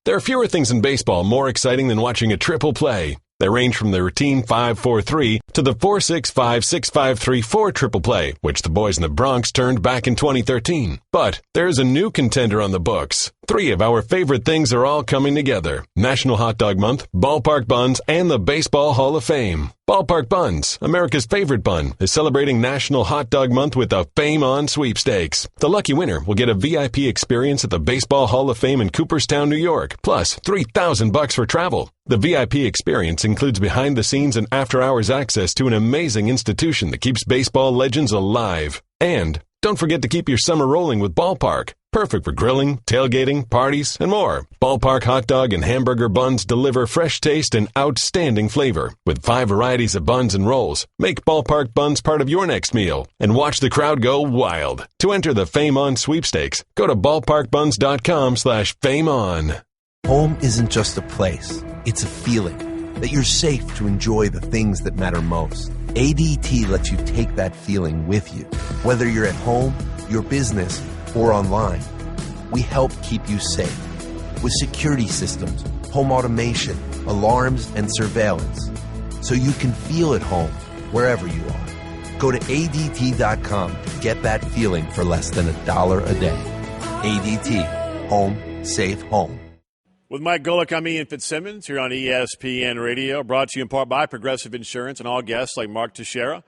There are fewer things in baseball more exciting than watching a triple play. They range from the routine 5-4-3 to the 4-6-5-6-5-3-4 triple play, which the boys in the Bronx turned back in 2013. But there's a new contender on the books. 3 of our favorite things are all coming together. National Hot Dog Month, Ballpark Buns, and the Baseball Hall of Fame. Ballpark Buns, America's favorite bun, is celebrating National Hot Dog Month with the Fame On sweepstakes. The lucky winner will get a VIP experience at the Baseball Hall of Fame in Cooperstown, New York, plus $3,000 for travel. The VIP experience includes behind-the-scenes and after-hours access to an amazing institution that keeps baseball legends alive. And don't forget to keep your summer rolling with Ballpark. Perfect for grilling, tailgating, parties, and more. Ballpark hot dog and hamburger buns deliver fresh taste and outstanding flavor. With 5 varieties of buns and rolls, make Ballpark Buns part of your next meal and watch the crowd go wild. To enter the Fame On sweepstakes, go to ballparkbuns.com/fameon. Home isn't just a place. It's a feeling that you're safe to enjoy the things that matter most. ADT lets you take that feeling with you. Whether you're at home, your business, or online, we help keep you safe. With security systems, home automation, alarms, and surveillance. So you can feel at home wherever you are. Go to ADT.com to get that feeling for less than $1 a day. ADT. Home. Safe home. With Mike Golic, I'm Ian Fitzsimmons here on ESPN Radio, brought to you in part by Progressive Insurance, and all guests like Mark Teixeria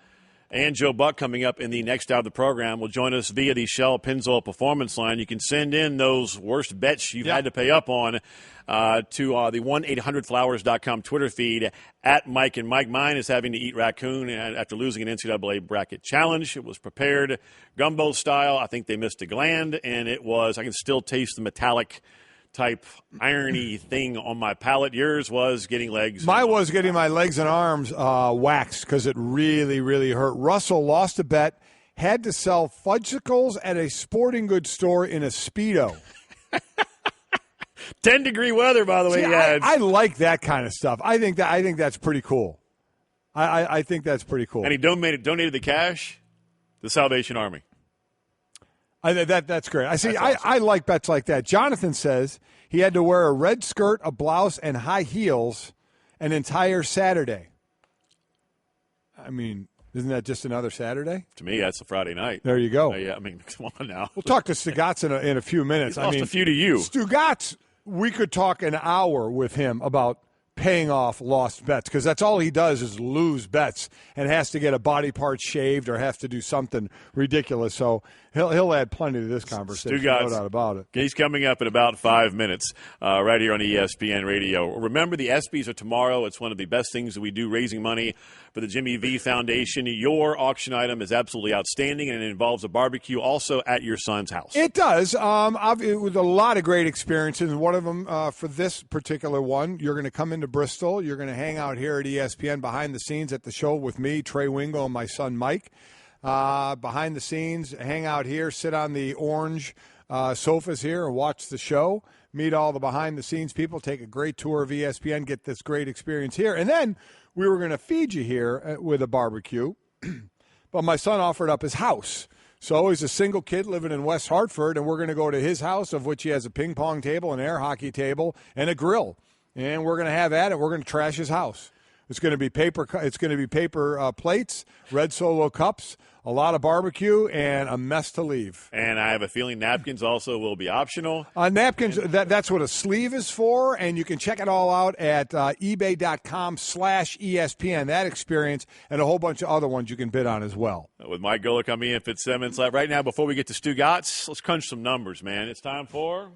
and Joe Buck coming up in the next hour of the program will join us via the Shell Pennzoil Performance Line. You can send in those worst bets you've had to pay up on to the 1-800-Flowers.com Twitter feed at Mike and Mike. Mine is having to eat raccoon after losing an NCAA bracket challenge. It was prepared gumbo style. I think they missed a gland, and it was, I can still taste the metallic type irony thing on my palate. Yours was getting legs. Mine was getting my legs and arms waxed because it really, really hurt. Russell lost a bet, had to sell fudgesicles at a sporting goods store in a Speedo. 10-degree weather, by the way. See, I like that kind of stuff. I think that's pretty cool. I think that's pretty cool. And he donated the cash to the Salvation Army. That's great. Awesome. I like bets like that. Jonathan says he had to wear a red skirt, a blouse, and high heels an entire Saturday. I mean, isn't that just another Saturday? To me, that's a Friday night. There you go. Yeah, I mean, come on now. We'll talk to Stugotz in a few minutes. He lost a few to you. Stugotz, we could talk an hour with him about paying off lost bets, because that's all he does is lose bets and has to get a body part shaved or have to do something ridiculous. So he'll add plenty to this conversation, Stugotz, no doubt about it. He's coming up in about 5 minutes right here on ESPN Radio. Remember, the ESPYs are tomorrow. It's one of the best things that we do, raising money for the Jimmy V Foundation. Your auction item is absolutely outstanding, and it involves a barbecue also at your son's house. It does. With a lot of great experiences, and one of them for this particular one, you're going to come into Bristol. You're going to hang out here at ESPN behind the scenes at the show with me, Trey Wingo, and my son Mike. Behind the scenes, hang out here, sit on the orange sofas here and watch the show, meet all the behind-the-scenes people, take a great tour of ESPN, get this great experience here. And then we were going to feed you here with a barbecue, but my son offered up his house. So he's a single kid living in West Hartford, and we're going to go to his house, of which he has a ping-pong table, an air hockey table, and a grill. And we're going to have at it. We're going to trash his house. It's going to be paper. It's going to be paper plates, red Solo cups, a lot of barbecue, and a mess to leave. And I have a feeling napkins also will be optional. Napkins, that's what a sleeve is for, and you can check it all out at ebay.com/ESPN. That experience and a whole bunch of other ones you can bid on as well. With Mike Golic, I'm Ian Fitzsimmons. Right now, before we get to Stugotz, let's crunch some numbers, man. It's time for...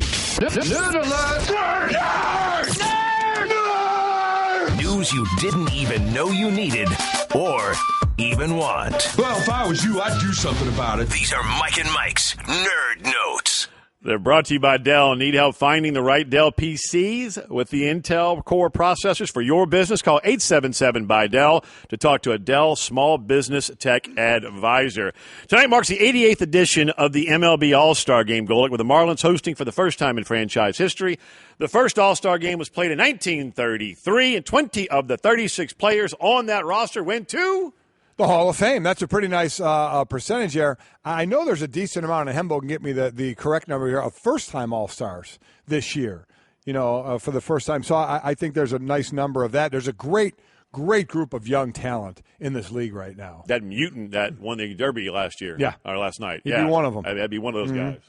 News you didn't even know you needed or even want. Well, if I was you, I'd do something about it. These are Mike and Mike's Nerd Notes. They're brought to you by Dell. Need help finding the right Dell PCs with the Intel Core processors for your business? Call 877-BY-DELL to talk to a Dell Small Business Tech Advisor. Tonight marks the 88th edition of the MLB All-Star Game, Golic, with the Marlins hosting for the first time in franchise history. The first All-Star Game was played in 1933, and 20 of the 36 players on that roster went to... the Hall of Fame. That's a pretty nice percentage there. I know there's a decent amount, and Hembo can get me the correct number here, of first-time All-Stars this year. for the first time. So I think there's a nice number of that. There's a great group of young talent in this league right now. That mutant that won the Derby last year. Yeah. Or last night. He'd be one of them. That'd be one of those guys.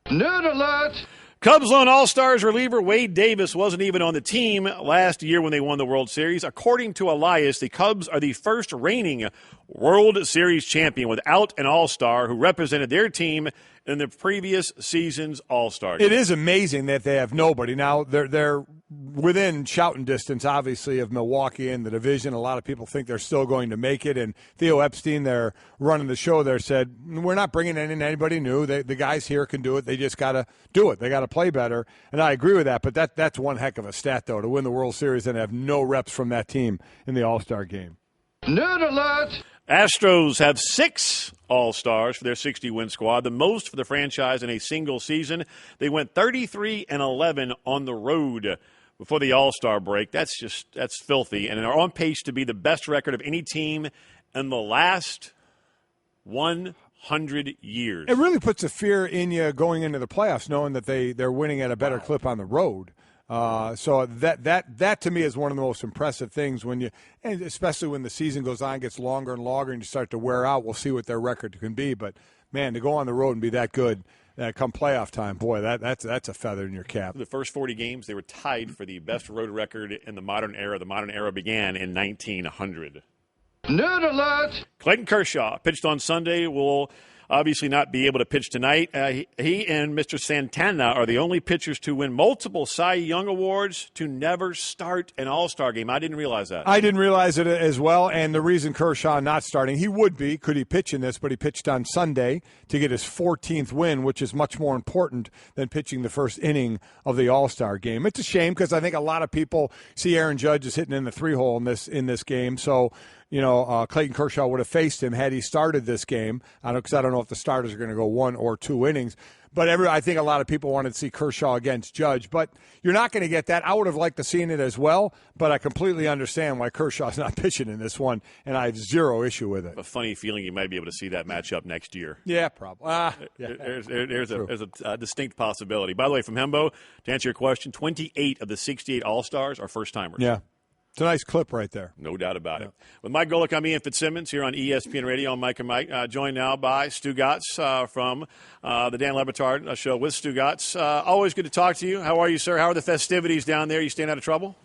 Nerd alert! Cubs lone All-Stars reliever Wade Davis wasn't even on the team last year when they won the World Series. According to Elias, the Cubs are the first reigning World Series champion without an All-Star who represented their team in the previous season's All-Star game. It is amazing that they have nobody. Now, they're within shouting distance, obviously, of Milwaukee in the division. A lot of people think they're still going to make it. And Theo Epstein, they're running the show there, said, we're not bringing in anybody new. The guys here can do it. They just got to do it. They got to play better. And I agree with that. But that's one heck of a stat, though, to win the World Series and have no reps from that team in the All-Star game. Nerd alert! Astros have 6 All-Stars for their 60-win squad, the most for the franchise in a single season. They went 33-11 on the road before the All-Star break. That's filthy, and are on pace to be the best record of any team in the last 100 years. It really puts a fear in you going into the playoffs, knowing that they're winning at a better clip on the road. So that to me is one of the most impressive things and especially when the season goes on, gets longer and longer, and you start to wear out. We'll see what their record can be, but man, to go on the road and be that good come playoff time, boy, that's a feather in your cap. The first 40 games, they were tied for the best road record in the modern era. The modern era began in 1900. Nerd alert! Clayton Kershaw pitched on Sunday. Will obviously not be able to pitch tonight. He and Mr. Santana are the only pitchers to win multiple Cy Young Awards to never start an All-Star game. I didn't realize that. I didn't realize it as well, and the reason Kershaw not starting, he would be, could he pitch in this, but he pitched on Sunday to get his 14th win, which is much more important than pitching the first inning of the All-Star game. It's a shame because I think a lot of people see Aaron Judge is hitting in the 3-hole in this game, so Clayton Kershaw would have faced him had he started this game. Because I don't know if the starters are going to go 1 or 2 innings. But I think a lot of people wanted to see Kershaw against Judge. But you're not going to get that. I would have liked to see it as well. But I completely understand why Kershaw's not pitching in this one, and I have zero issue with it. A funny feeling you might be able to see that matchup next year. Yeah, probably. There's a distinct possibility. By the way, from Hembo, to answer your question, 28 of the 68 All-Stars are first-timers. Yeah. It's a nice clip right there. No doubt about it. With Mike Golic, I'm Ian Fitzsimmons here on ESPN Radio. I'm Mike and Mike, joined now by Stugotz from the Dan Le Batard show with Stugotz. Always good to talk to you. How are you, sir? How are the festivities down there? You staying out of trouble?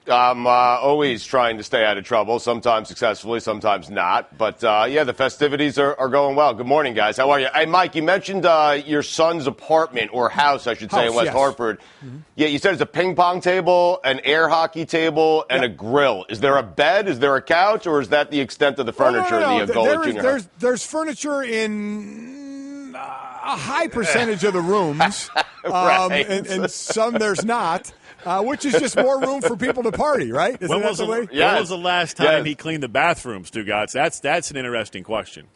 I'm always trying to stay out of trouble, sometimes successfully, sometimes not. But, the festivities are going well. Good morning, guys. How are you? Hey, Mike, you mentioned your son's apartment, or house, I should say, in West Hartford. Mm-hmm. Yeah, you said it's a ping pong table, an air hockey table, and a grill. Is there a bed? Is there a couch? Or is that the extent of the furniture in the Golic Junior house? There's furniture in a high percentage of the rooms, right. and some there's not. Which is just more room for people to party, right? When was the last time he cleaned the bathroom, Stugotz? That's an interesting question.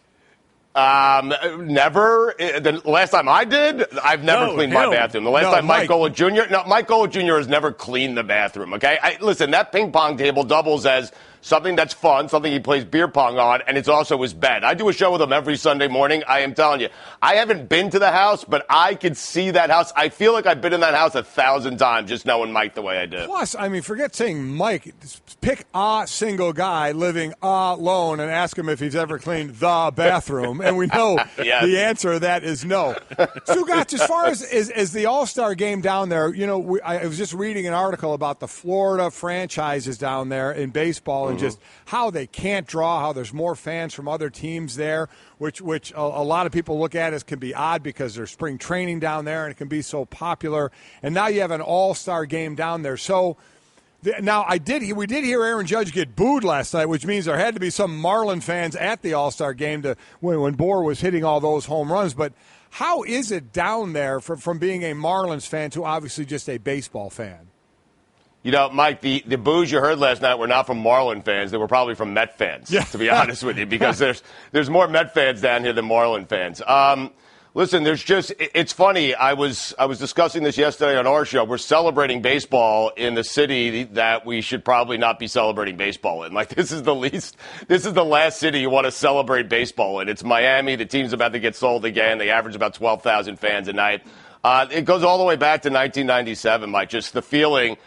Never. The last time I did, I've never cleaned my bathroom. The last time Mike Golic Jr. has never cleaned the bathroom, okay? Listen, that ping pong table doubles as something that's fun, something he plays beer pong on, and it's also his bed. I do a show with him every Sunday morning. I am telling you, I haven't been to the house, but I could see that house. I feel like I've been in that house 1,000 times just knowing Mike the way I do. Plus, forget saying Mike. Pick a single guy living alone and ask him if he's ever cleaned the bathroom, and we know the answer to that is no. Stugotz, as far as the All-Star game down there, I was just reading an article about the Florida franchises down there in baseball, and just how they can't draw, how there's more fans from other teams there, which a lot of people look at as can be odd because there's spring training down there and it can be so popular. And now you have an all-star game down there. So now we did hear Aaron Judge get booed last night, which means there had to be some Marlin fans at the all-star game when Bohr was hitting all those home runs. But how is it down there from being a Marlins fan to obviously just a baseball fan? Mike, the boos you heard last night were not from Marlin fans. They were probably from Met fans, to be honest with you, because there's more Met fans down here than Marlin fans. Listen, it's funny. I was discussing this yesterday on our show. We're celebrating baseball in the city that we should probably not be celebrating baseball in. This is the last city you want to celebrate baseball in. It's Miami. The team's about to get sold again. They average about 12,000 fans a night. It goes all the way back to 1997, Mike, just the feeling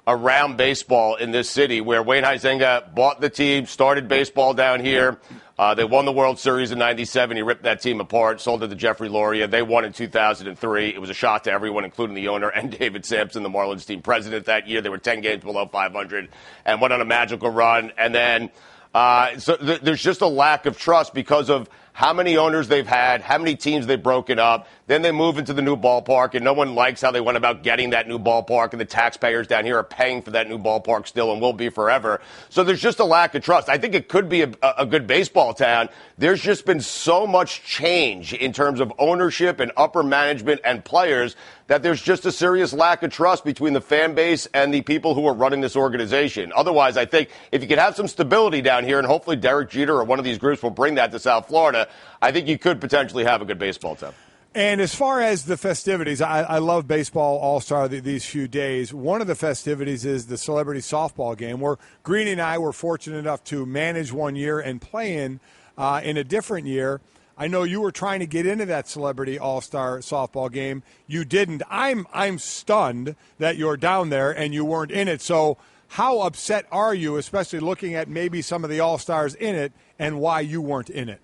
around baseball in this city where Wayne Huizenga bought the team, started baseball down here. They won the World Series in 97. He ripped that team apart, sold it to Jeffrey Loria. They won in 2003. It was a shock to everyone, including the owner and David Sampson, the Marlins team president that year. They were 10 games below 500 and went on a magical run. And then there's just a lack of trust because of how many owners they've had, how many teams they've broken up. Then they move into the new ballpark, and no one likes how they went about getting that new ballpark, and the taxpayers down here are paying for that new ballpark still and will be forever. So there's just a lack of trust. I think it could be a good baseball town. There's just been so much change in terms of ownership and upper management and players that there's just a serious lack of trust between the fan base and the people who are running this organization. Otherwise, I think if you could have some stability down here, and hopefully Derek Jeter or one of these groups will bring that to South Florida, I think you could potentially have a good baseball town. And as far as the festivities, I love baseball all-star these few days. One of the festivities is the celebrity softball game, where Greeny and I were fortunate enough to manage one year and play in a different year. I know you were trying to get into that celebrity all-star softball game. You didn't. I'm stunned that you're down there and you weren't in it. So how upset are you, especially looking at maybe some of the all-stars in it, and why you weren't in it?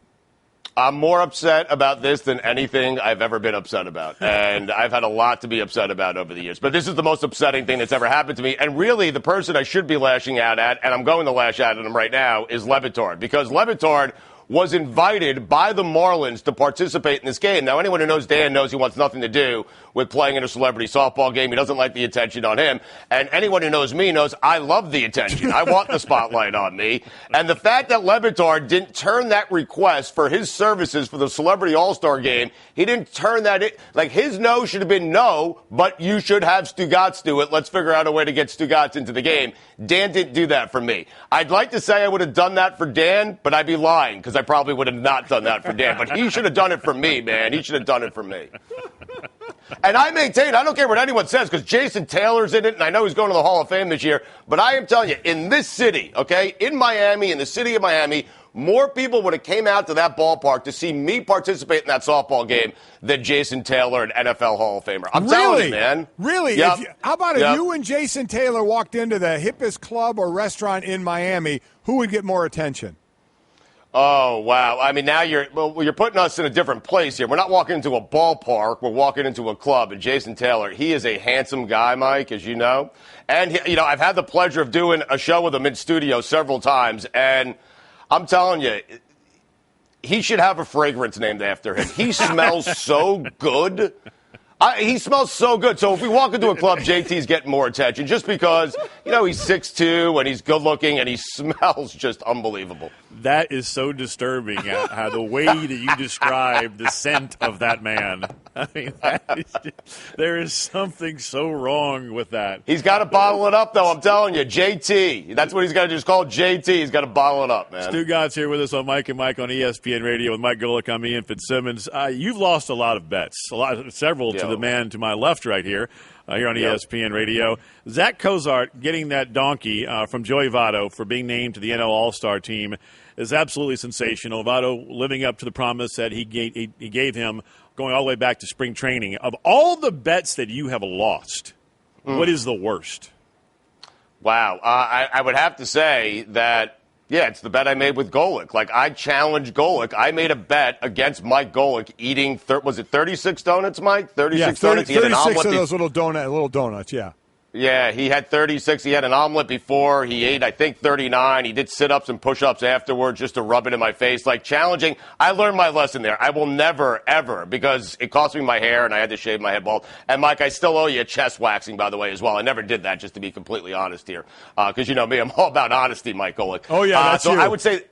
I'm more upset about this than anything I've ever been upset about. And I've had a lot to be upset about over the years. But this is the most upsetting thing that's ever happened to me. And really, the person I should be lashing out at, and I'm going to lash out at him right now, is Le Batard. Because Le Batard was invited by the Marlins to participate in this game. Now, anyone who knows Dan knows he wants nothing to do with playing in a celebrity softball game. He doesn't like the attention on him. And anyone who knows me knows I love the attention. I want the spotlight on me. And the fact that Le Batard didn't turn that request for his services for the Celebrity All-Star game, he didn't turn that in. Like, his no should have been no, but you should have Stugotz do it. Let's figure out a way to get Stugotz into the game. Dan didn't do that for me. I'd like to say I would have done that for Dan, but I'd be lying because I probably would have not done that for Dan. But he should have done it for me, man. He should have done it for me. And I maintain, I don't care what anyone says, because Jason Taylor's in it, and I know he's going to the Hall of Fame this year, but I am telling you, in this city, okay, in Miami, in the city of Miami, more people would have came out to that ballpark to see me participate in that softball game than Jason Taylor, an NFL Hall of Famer. I'm telling you, man. Really? Yep. How about if you and Jason Taylor walked into the hippest club or restaurant in Miami, who would get more attention? Oh, wow. I mean, now you're putting us in a different place here. We're not walking into a ballpark. We're walking into a club. And Jason Taylor, he is a handsome guy, Mike, as you know. And, I've had the pleasure of doing a show with him in studio several times. And I'm telling you, he should have a fragrance named after him. He smells so good. He smells so good. So if we walk into a club, JT's getting more attention just because, he's 6'2", and he's good looking and he smells just unbelievable. That is so disturbing, how the way that you describe the scent of that man. I mean, there is something so wrong with that. He's got to bottle it up, though, I'm telling you. JT. That's what he's got to do. Just call it JT. He's got to bottle it up, man. Stugotz here with us on Mike and Mike on ESPN Radio with Mike Golic. I'm Ian Fitzsimmons. You've lost a lot of bets, several to the man to my left right here. Here on ESPN Radio. Zach Cozart getting that donkey from Joey Votto for being named to the NL All-Star team is absolutely sensational. Votto living up to the promise that he gave him going all the way back to spring training. Of all the bets that you have lost, what is the worst? Wow. I would have to say that, it's the bet I made with Golic. Like, I challenged Golic. I made a bet against Mike Golic eating, 36 donuts, Mike? 36 donuts. He had an 36 of those little donuts, yeah. Yeah, he had 36. He had an omelet before. He ate, I think, 39. He did sit-ups and push-ups afterwards just to rub it in my face. Like, challenging. I learned my lesson there. I will never, ever, because it cost me my hair and I had to shave my head bald. And, Mike, I still owe you a chest waxing, by the way, as well. I never did that, just to be completely honest here. Because you know me, I'm all about honesty, Mike Golic. Oh, yeah, that's so you. I would say...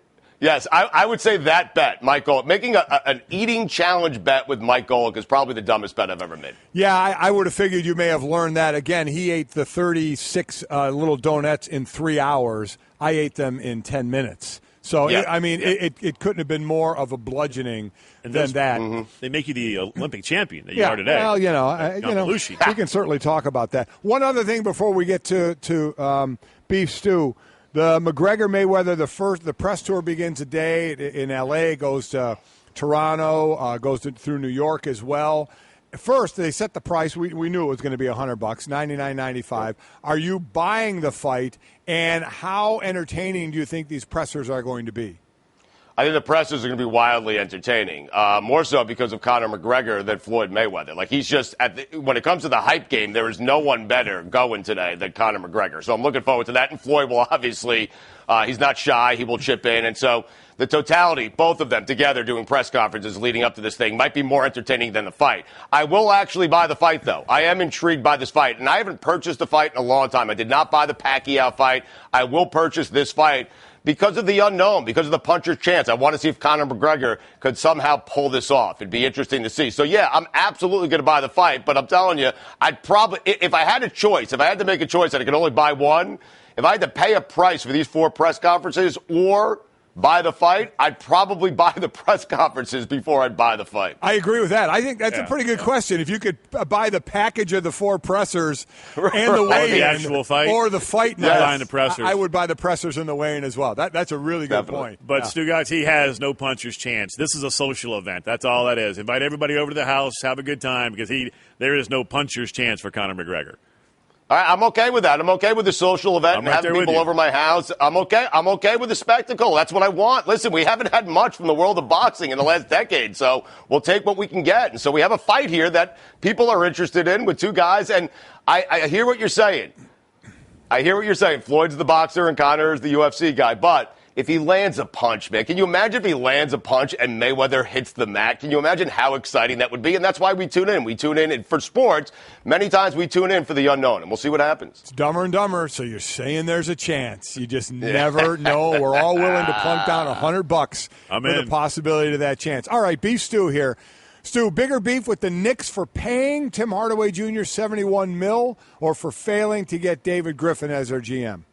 Yes, I would say that bet, Mike Golic. Making an eating challenge bet with Mike Golic is probably the dumbest bet I've ever made. Yeah, I would have figured you may have learned that. Again, he ate the 36 little donuts in 3 hours. I ate them in 10 minutes. So, it couldn't have been more of a bludgeoning than that. Mm-hmm. They make you the Olympic champion that you are today. Well, we can certainly talk about that. One other thing before we get to beef stew. The McGregor-Mayweather, the press tour begins today in L.A., goes to Toronto, goes through New York as well. first, they set the price. We knew it was going to be $100, $99.95. Are you buying the fight, and how entertaining do you think these pressers are going to be? I think the pressers are going to be wildly entertaining, more so because of Conor McGregor than Floyd Mayweather. Like, he's just, when it comes to the hype game, there is no one better going today than Conor McGregor. So I'm looking forward to that. And Floyd will obviously, he's not shy. He will chip in. And so the totality, both of them together doing press conferences leading up to this thing, might be more entertaining than the fight. I will actually buy the fight, though. I am intrigued by this fight. And I haven't purchased a fight in a long time. I did not buy the Pacquiao fight. I will purchase this fight because of the unknown, because of the puncher's chance. I want to see if Conor McGregor could somehow pull this off. It'd be interesting to see. So, yeah, I'm absolutely going to buy the fight, but I'm telling you, I'd probably, if I had a choice, if I had to make a choice and I could only buy one, if I had to pay a price for these 4 press conferences or buy the fight, I'd probably buy the press conferences before I'd buy the fight. I agree with that. I think that's a pretty good question. If you could buy the package of the 4 pressers and the weigh-in, the actual fight, or the fight night, buying the pressers. I would buy the pressers and the weigh-in as well. That's a really good point. But Stugotz, he has no puncher's chance. This is a social event. That's all that is. Invite everybody over to the house, have a good time, because there is no puncher's chance for Conor McGregor. All right, I'm okay with that. I'm okay with the social event and having people over my house. I'm okay with the spectacle. That's what I want. Listen, we haven't had much from the world of boxing in the last decade, so we'll take what we can get. And so we have a fight here that people are interested in with 2 guys. And I hear what you're saying. Floyd's the boxer and Conor's the UFC guy. But if he lands a punch, man, can you imagine if he lands a punch and Mayweather hits the mat? Can you imagine how exciting that would be? And that's why we tune in. We tune in, and for sports, many times we tune in for the unknown, and we'll see what happens. It's Dumber and Dumber, so you're saying there's a chance. You just never know. We're all willing to plunk down $100 for the possibility of that chance. All right, Beef Stew here. Stu, bigger beef with the Knicks for paying Tim Hardaway Jr. $71 million or for failing to get David Griffin as their GM?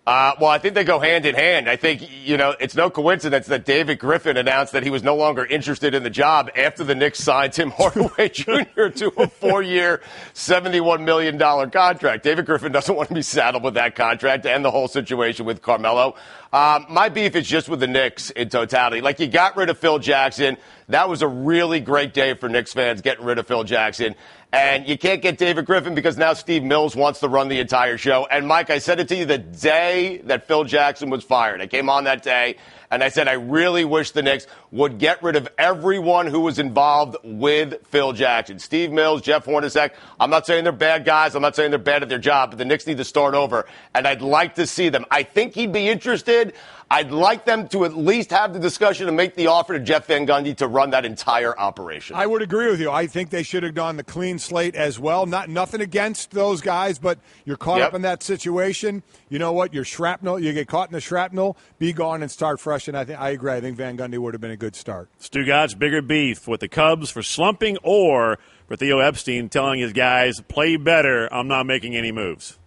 Well, I think they go hand in hand. I think, it's no coincidence that David Griffin announced that he was no longer interested in the job after the Knicks signed Tim Hardaway Jr. to a 4-year, $71 million contract. David Griffin doesn't want to be saddled with that contract and the whole situation with Carmelo. My beef is just with the Knicks in totality. Like, you got rid of Phil Jackson. That was a really great day for Knicks fans, getting rid of Phil Jackson. And you can't get David Griffin because now Steve Mills wants to run the entire show. And, Mike, I said it to you the day that Phil Jackson was fired. I came on that day, and I said I really wish the Knicks would get rid of everyone who was involved with Phil Jackson. Steve Mills, Jeff Hornacek. I'm not saying they're bad guys. I'm not saying they're bad at their job, but the Knicks need to start over. And I'd like to see them. I think he'd be interested. I'd like them to at least have the discussion and make the offer to Jeff Van Gundy to run that entire operation. I would agree with you. I think they should have done the clean slate as well. Nothing against those guys, but you're caught up in that situation. You know what? You're shrapnel. You get caught in the shrapnel. Be gone and start fresh. And I agree. I think Van Gundy would have been a good start. Stugotz, bigger beef with the Cubs for slumping or for Theo Epstein telling his guys, play better, I'm not making any moves?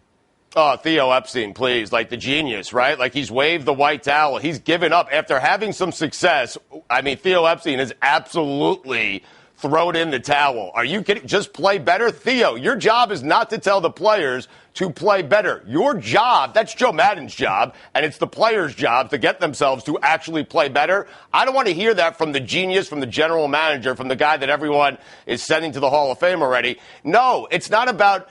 Oh, Theo Epstein, please. Like the genius, right? Like, he's waved the white towel. He's given up after having some success. I mean, Theo Epstein has absolutely thrown in the towel. Are you kidding? Just play better? Theo, your job is not to tell the players to play better. Your job, that's Joe Madden's job, and it's the players' job to get themselves to actually play better. I don't want to hear that from the genius, from the general manager, from the guy that everyone is sending to the Hall of Fame already. No, it's not about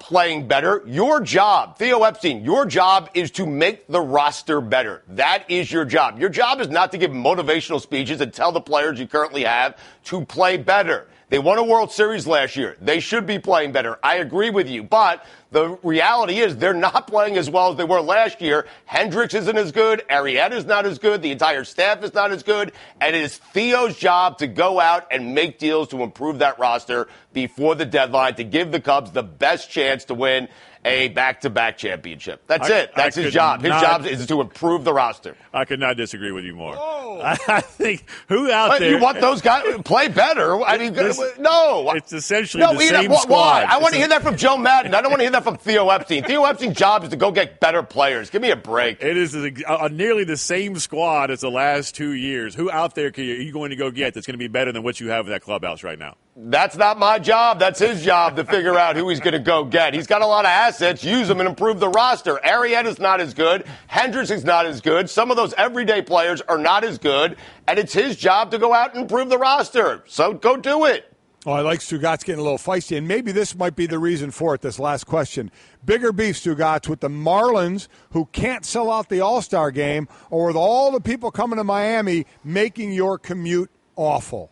playing better. Your job, Theo Epstein, your job is to make the roster better. That is your job. Your job is not to give motivational speeches and tell the players you currently have to play better. They won a World Series last year. They should be playing better. I agree with you. But the reality is they're not playing as well as they were last year. Hendricks isn't as good. Arrieta's not as good. The entire staff is not as good. And it is Theo's job to go out and make deals to improve that roster before the deadline to give the Cubs the best chance to win a back-to-back championship. That's it. That's his job. His job is to improve the roster. I could not disagree with you more. I think who out there... You want those guys to play better? I mean, no. It's essentially the same squad. Why? I want to hear that from Joe Madden. I don't want to hear that from Theo Epstein. Theo Epstein's job is to go get better players. Give me a break. It is nearly the same squad as the last 2 years. Who out there are you going to go get that's going to be better than what you have in that clubhouse right now? That's not my job. That's his job to figure out who he's going to go get. He's got a lot of assets. Use them and improve the roster. Arrieta's not as good. Hendricks is not as good. Some of those everyday players are not as good. And it's his job to go out and improve the roster. So go do it. Oh, I like Stugotz getting a little feisty, and maybe this might be the reason for it, this last question. Bigger beef, Stugotz, with the Marlins, who can't sell out the All-Star game, or with all the people coming to Miami making your commute awful?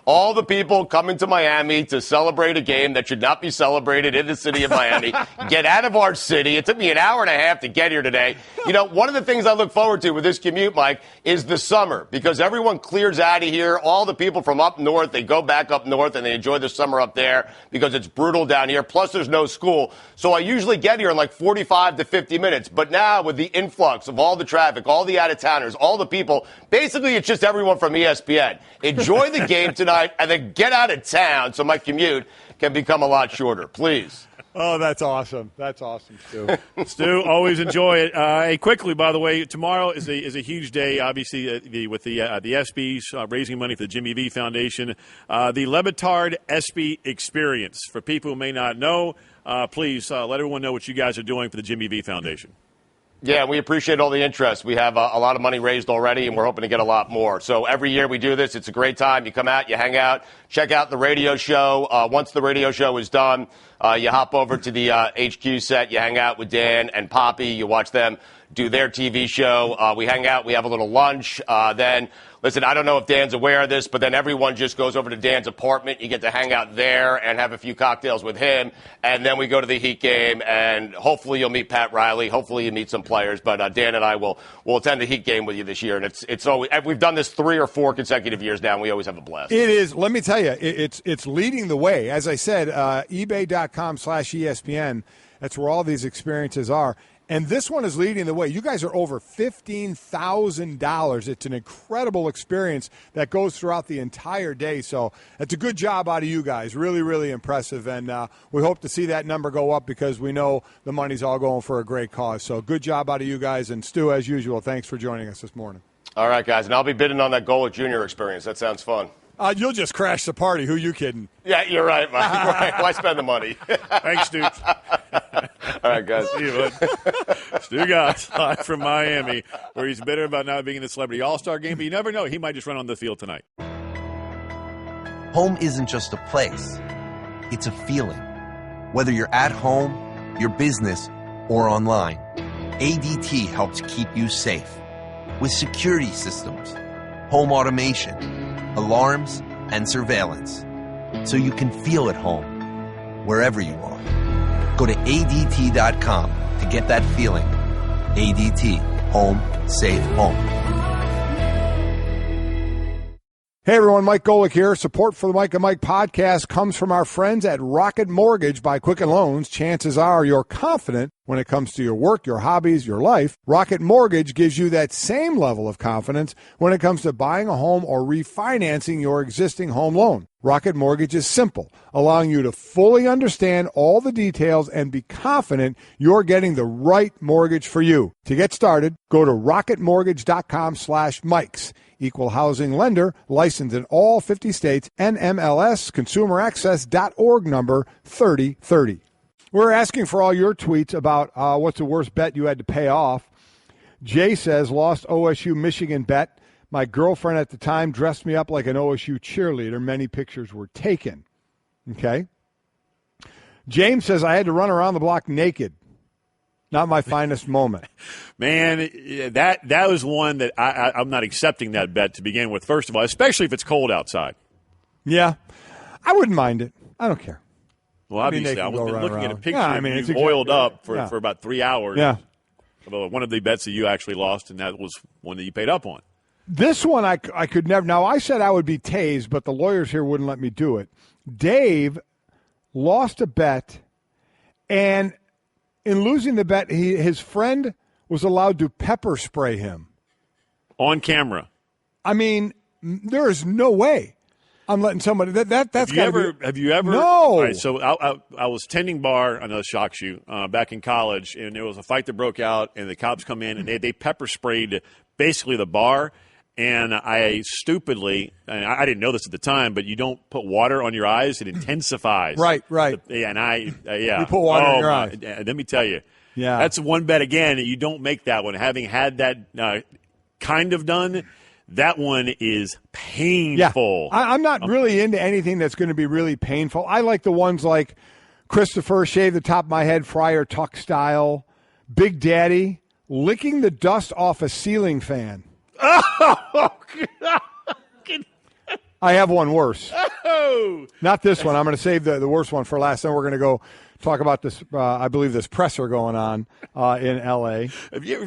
All the people coming to Miami to celebrate a game that should not be celebrated in the city of Miami. Get out of our city. It took me an hour and a half to get here today. You know, one of the things I look forward to with this commute, Mike, is the summer, because everyone clears out of here. All the people from up north, they go back up north and they enjoy the summer up there because it's brutal down here. Plus, there's no school. So I usually get here in like 45 to 50 minutes. But now with the influx of all the traffic, all the out-of-towners, all the people, basically it's just everyone from ESPN. Enjoy the game tonight and then get out of town so my commute can become a lot shorter. Please. Oh, that's awesome. That's awesome, Stu. Stu, always enjoy it. Hey, quickly, by the way, tomorrow is a huge day, obviously, with the ESPYs raising money for the Jimmy V Foundation. The Le Batard ESPY Experience. For people who may not know, please let everyone know what you guys are doing for the Jimmy V Foundation. Yeah, we appreciate all the interest. We have a lot of money raised already, and we're hoping to get a lot more. So every year we do this. It's a great time. You come out, you hang out, check out the radio show. Once the radio show is done, you hop over to the HQ set. You hang out with Dan and Poppy. You watch them do their TV show. We hang out. We have a little lunch. Then, listen, I don't know if Dan's aware of this, but then everyone just goes over to Dan's apartment. You get to hang out there and have a few cocktails with him. And then we go to the Heat game, and hopefully you'll meet Pat Riley. Hopefully you meet some players. But Dan and I will attend the Heat game with you this year. And it's always, we've done this 3 or 4 consecutive years now, and we always have a blast. It is. Let me tell you, it's leading the way. As I said, ebay.com/ESPN, that's where all these experiences are. And this one is leading the way. You guys are over $15,000. It's an incredible experience that goes throughout the entire day. So it's a good job out of you guys. Really, really impressive. And we hope to see that number go up because we know the money's all going for a great cause. So good job out of you guys. And Stu, as usual, thanks for joining us this morning. All right, guys. And I'll be bidding on that Golic Jr. experience. That sounds fun. You'll just crash the party. Who you kidding? Yeah, you're right, Mike. Right. Why spend the money? Thanks, Stu. All right, guys. See you, bud. Stugotz, live from Miami, where he's bitter about not being in the Celebrity All-Star game, but you never know. He might just run on the field tonight. Home isn't just a place. It's a feeling. Whether you're at home, your business, or online, ADT helps keep you safe. With security systems, home automation, alarms, and surveillance, so you can feel at home wherever you are. Go to ADT.com to get that feeling. ADT. Home. Safe home. Hey everyone, Mike Golic here. Support for the Mike and Mike podcast comes from our friends at Rocket Mortgage by Quicken Loans. Chances are you're confident when it comes to your work, your hobbies, your life. Rocket Mortgage gives you that same level of confidence when it comes to buying a home or refinancing your existing home loan. Rocket Mortgage is simple, allowing you to fully understand all the details and be confident you're getting the right mortgage for you. To get started, go to rocketmortgage.com/Mikes. Equal housing lender, licensed in all 50 states, NMLS, consumeraccess.org number 3030. We're asking for all your tweets about what's the worst bet you had to pay off. Jay says, lost OSU Michigan bet. My girlfriend at the time dressed me up like an OSU cheerleader. Many pictures were taken. Okay. James says, I had to run around the block naked. Not my finest moment. Man, that was one that I'm not accepting that bet to begin with, first of all, especially if it's cold outside. Yeah. I wouldn't mind it. I don't care. Well, obviously, I was looking at a picture of you oiled up for about 3 hours. Yeah. One of the bets that you actually lost, and that was one that you paid up on. This one I could never. Now, I said I would be tased, but the lawyers here wouldn't let me do it. Dave lost a bet, and in losing the bet, his friend was allowed to pepper spray him. On camera. I mean, there is no way I'm letting somebody that's have you ever? No. All right, so I was tending bar. I know it shocks you. Back in college, and there was a fight that broke out, and the cops come in and they pepper sprayed basically the bar. And I stupidly, and I didn't know this at the time, but you don't put water on your eyes; it intensifies. Right. Yeah. We put water on your eyes. Let me tell you, yeah, that's one bet again. You don't make that one. Having had that kind of done, That one is painful. Yeah. I'm not really into anything that's going to be really painful. I like the ones like Christopher, shave the top of my head, Friar Tuck style, Big Daddy, licking the dust off a ceiling fan. Oh, God. I have one worse. Oh. Not this one. I'm going to save the worst one for last. Then we're going to go talk about this, I believe, this presser going on in L.A. Have you ever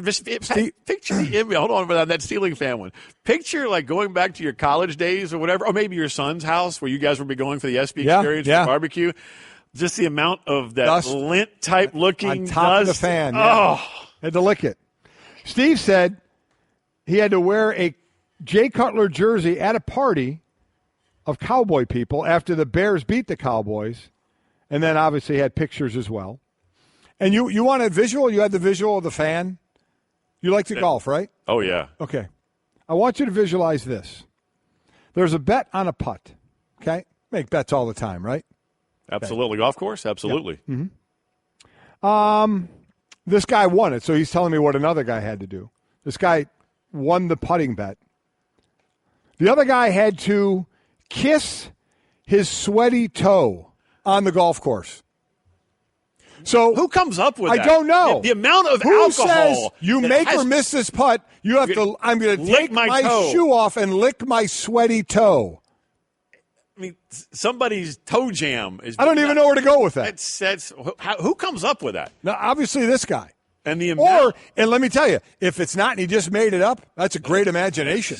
picture the image? Hold on, that ceiling fan one. Picture like going back to your college days or whatever, or maybe your son's house where you guys would be going for the SB experience for barbecue. Just the amount of that dust, lint-type looking on top dust. Of the fan. Oh. Had to lick it. Steve said he had to wear a Jay Cutler jersey at a party of Cowboy people after the Bears beat the Cowboys, and then obviously had pictures as well. And you want a visual? You had the visual of the fan? You like to golf, right? Oh, yeah. Okay. I want you to visualize this. There's a bet on a putt, okay? Make bets all the time, right? Absolutely. Golf course? Absolutely. Yep. Mm-hmm. This guy won it, so he's telling me what another guy had to do. This guy won the putting bet. The other guy had to kiss his sweaty toe on the golf course. So who comes up with that? I don't know. The amount of who alcohol. Says you make or miss this putt, you have to. I'm going to take my shoe off and lick my sweaty toe. I mean, somebody's toe jam is. I don't even know where to go with that. Who comes up with that? Now, obviously, this guy. And the amount, and let me tell you, if it's not and he just made it up, that's a great imagination.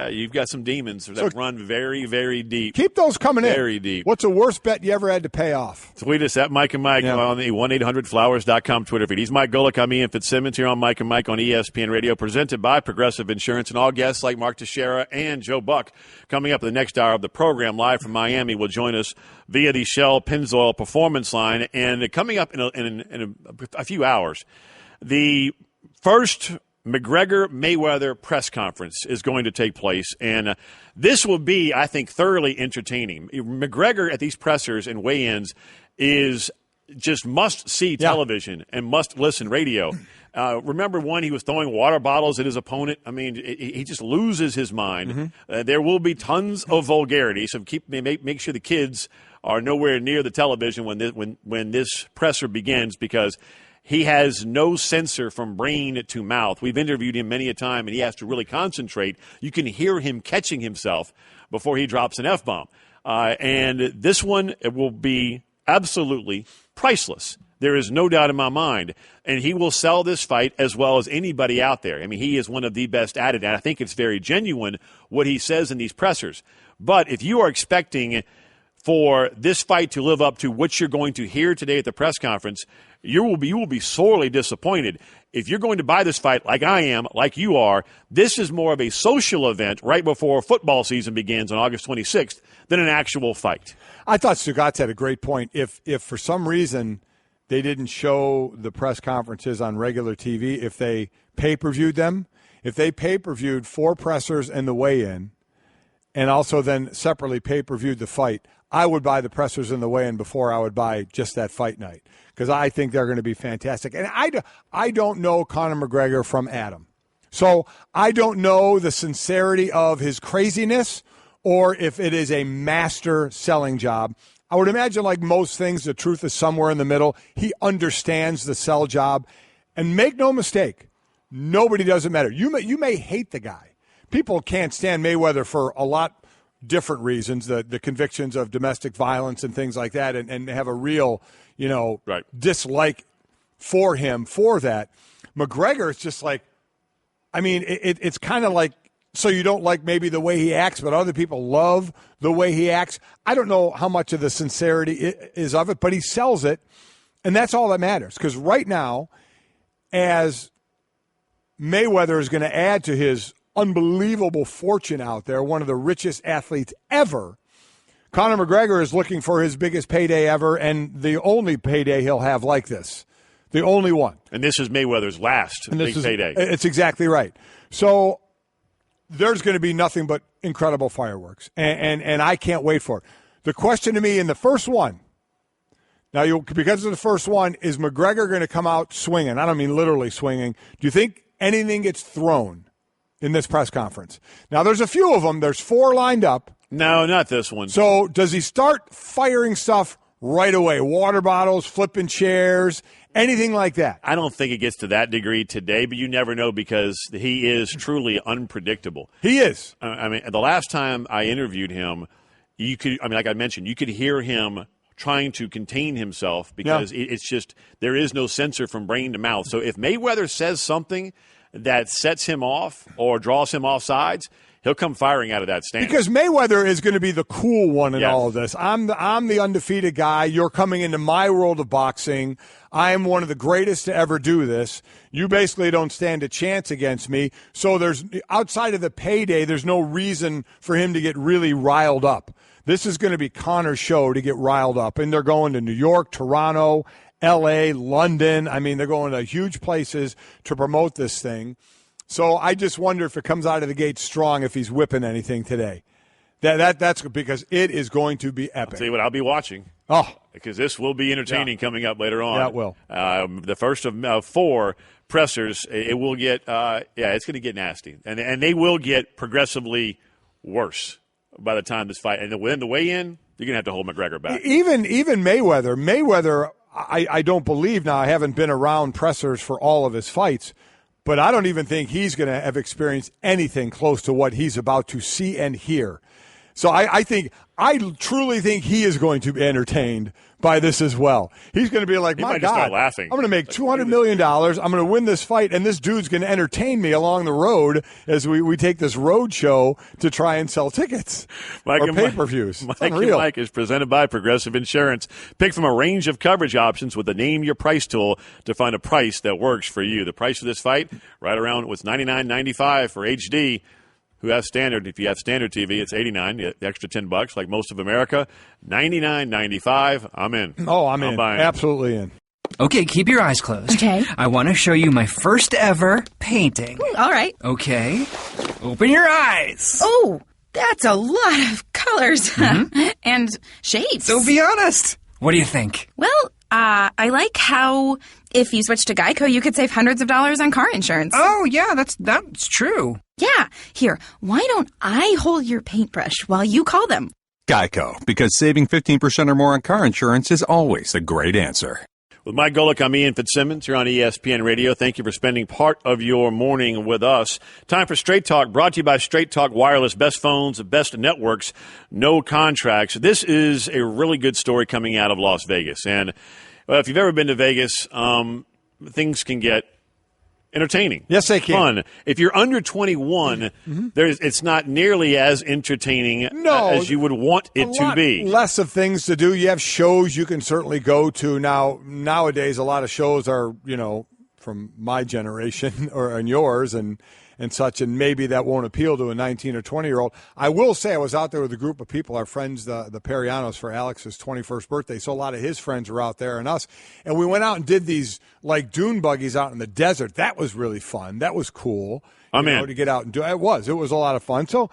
You've got some demons that run very, very deep. Keep those coming in. Very deep. What's the worst bet you ever had to pay off? Tweet us at Mike and Mike on the 1-800-Flowers.com Twitter feed. He's Mike Golic. I'm Ian Fitzsimmons here on Mike and Mike on ESPN Radio, presented by Progressive Insurance. And all guests like Mark Teixeria and Joe Buck coming up in the next hour of the program live from Miami will join us via the Shell Pennzoil Performance Line. And coming up in a few hours, the first McGregor-Mayweather press conference is going to take place, and this will be, I think, thoroughly entertaining. McGregor at these pressers and weigh-ins is just must-see television and must-listen radio. Remember when he was throwing water bottles at his opponent? I mean, he just loses his mind. Mm-hmm. There will be tons of vulgarity, so make sure the kids are nowhere near the television when this presser begins, because he has no censor from brain to mouth. We've interviewed him many a time, and he has to really concentrate. You can hear him catching himself before he drops an F-bomb. And this one will be absolutely priceless. There is no doubt in my mind. And he will sell this fight as well as anybody out there. I mean, he is one of the best at it, and I think it's very genuine what he says in these pressers. But if you are expecting for this fight to live up to what you're going to hear today at the press conference, you will be sorely disappointed. If you're going to buy this fight like I am, like you are, this is more of a social event right before football season begins on August 26th than an actual fight. I thought Stugotz had a great point. If for some reason they didn't show the press conferences on regular TV, if they pay-per-viewed them, if they pay-per-viewed 4 pressers and the weigh-in, and also then separately pay-per-viewed the fight, I would buy the pressers and the weigh-in before I would buy just that fight night, because I think they're going to be fantastic. And I don't know Conor McGregor from Adam. So I don't know the sincerity of his craziness or if it is a master selling job. I would imagine, like most things, the truth is somewhere in the middle. He understands the sell job. And make no mistake, nobody doesn't matter. You may hate the guy. People can't stand Mayweather for a lot different reasons, the convictions of domestic violence and things like that, and have a real, dislike for him for that. McGregor is just like, I mean, it's kind of like, so you don't like maybe the way he acts, but other people love the way he acts. I don't know how much of the sincerity is of it, but he sells it, and that's all that matters. Because right now, as Mayweather is going to add to his unbelievable fortune out there, one of the richest athletes ever, Conor McGregor is looking for his biggest payday ever, and the only payday he'll have like this. The only one. And this is Mayweather's last big payday. It's exactly right. So there's going to be nothing but incredible fireworks, and I can't wait for it. The question to me in the first one, now because of the first one, is McGregor going to come out swinging? I don't mean literally swinging. Do you think anything gets thrown in this press conference. Now, there's a few of them. There's 4 lined up. No, not this one. So does he start firing stuff right away? Water bottles, flipping chairs, anything like that? I don't think it gets to that degree today, but you never know because he is truly unpredictable. He is. I mean, the last time I interviewed him, like I mentioned, you could hear him trying to contain himself because it's just there is no censor from brain to mouth. So if Mayweather says something that sets him off or draws him off sides, he'll come firing out of that stance. Because Mayweather is going to be the cool one in all of this. I'm the undefeated guy. You're coming into my world of boxing. I am one of the greatest to ever do this. You basically don't stand a chance against me. So there's outside of the payday, there's no reason for him to get really riled up. This is going to be Conor's show to get riled up. And they're going to New York, Toronto, L.A., London. I mean, they're going to huge places to promote this thing. So I just wonder if it comes out of the gate strong if he's whipping anything today. That's because it is going to be epic. I'll tell you what, I'll be watching. Oh. Because this will be entertaining coming up later on. Yeah, it will. The first of 4 pressers, it will get, it's going to get nasty. And they will get progressively worse by the time this fight. And when the weigh-in, you're going to have to hold McGregor back. Even Mayweather, I don't believe now. I haven't been around pressers for all of his fights, but I don't even think he's going to have experienced anything close to what he's about to see and hear. So I truly think he is going to be entertained by this as well. He's going to be like, my God, start laughing. I'm going to make $200 million. I'm going to win this fight, and this dude's going to entertain me along the road as we take this road show to try and sell tickets or pay-per-views. Mike and Mike is presented by Progressive Insurance. Pick from a range of coverage options with the Name Your Price tool to find a price that works for you. The price of this fight, right around what's $99.95 for HD. Who has standard? If you have standard TV, it's $89, the extra $10, like most of America. $99.95. I'm in. Oh, I'm in. Buying. Absolutely in. Okay, keep your eyes closed. Okay. I want to show you my first ever painting. All right. Okay. Open your eyes. Oh, that's a lot of colors and shades. So be honest. What do you think? Well, I like how if you switch to Geico, you could save hundreds of dollars on car insurance. Oh, yeah, that's true. Yeah. Here, why don't I hold your paintbrush while you call them? Geico, because saving 15% or more on car insurance is always a great answer. With Mike Golic, I'm Ian Fitzsimmons. You're on ESPN Radio. Thank you for spending part of your morning with us. Time for Straight Talk, brought to you by Straight Talk Wireless. Best phones, best networks, no contracts. This is a really good story coming out of Las Vegas. And if you've ever been to Vegas, things can get entertaining. Yes, they can. Fun. If you're under 21, it's not nearly as entertaining as you would want it to be. Less of things to do. You have shows you can certainly go to. Nowadays, a lot of shows are, from my generation and yours and such, and maybe that won't appeal to a 19 or 20-year-old. I will say I was out there with a group of people, our friends, the Perianos, for Alex's 21st birthday, so a lot of his friends were out there and us, and we went out and did these, like, dune buggies out in the desert. That was really fun. That was cool. To get out and do. It was a lot of fun. So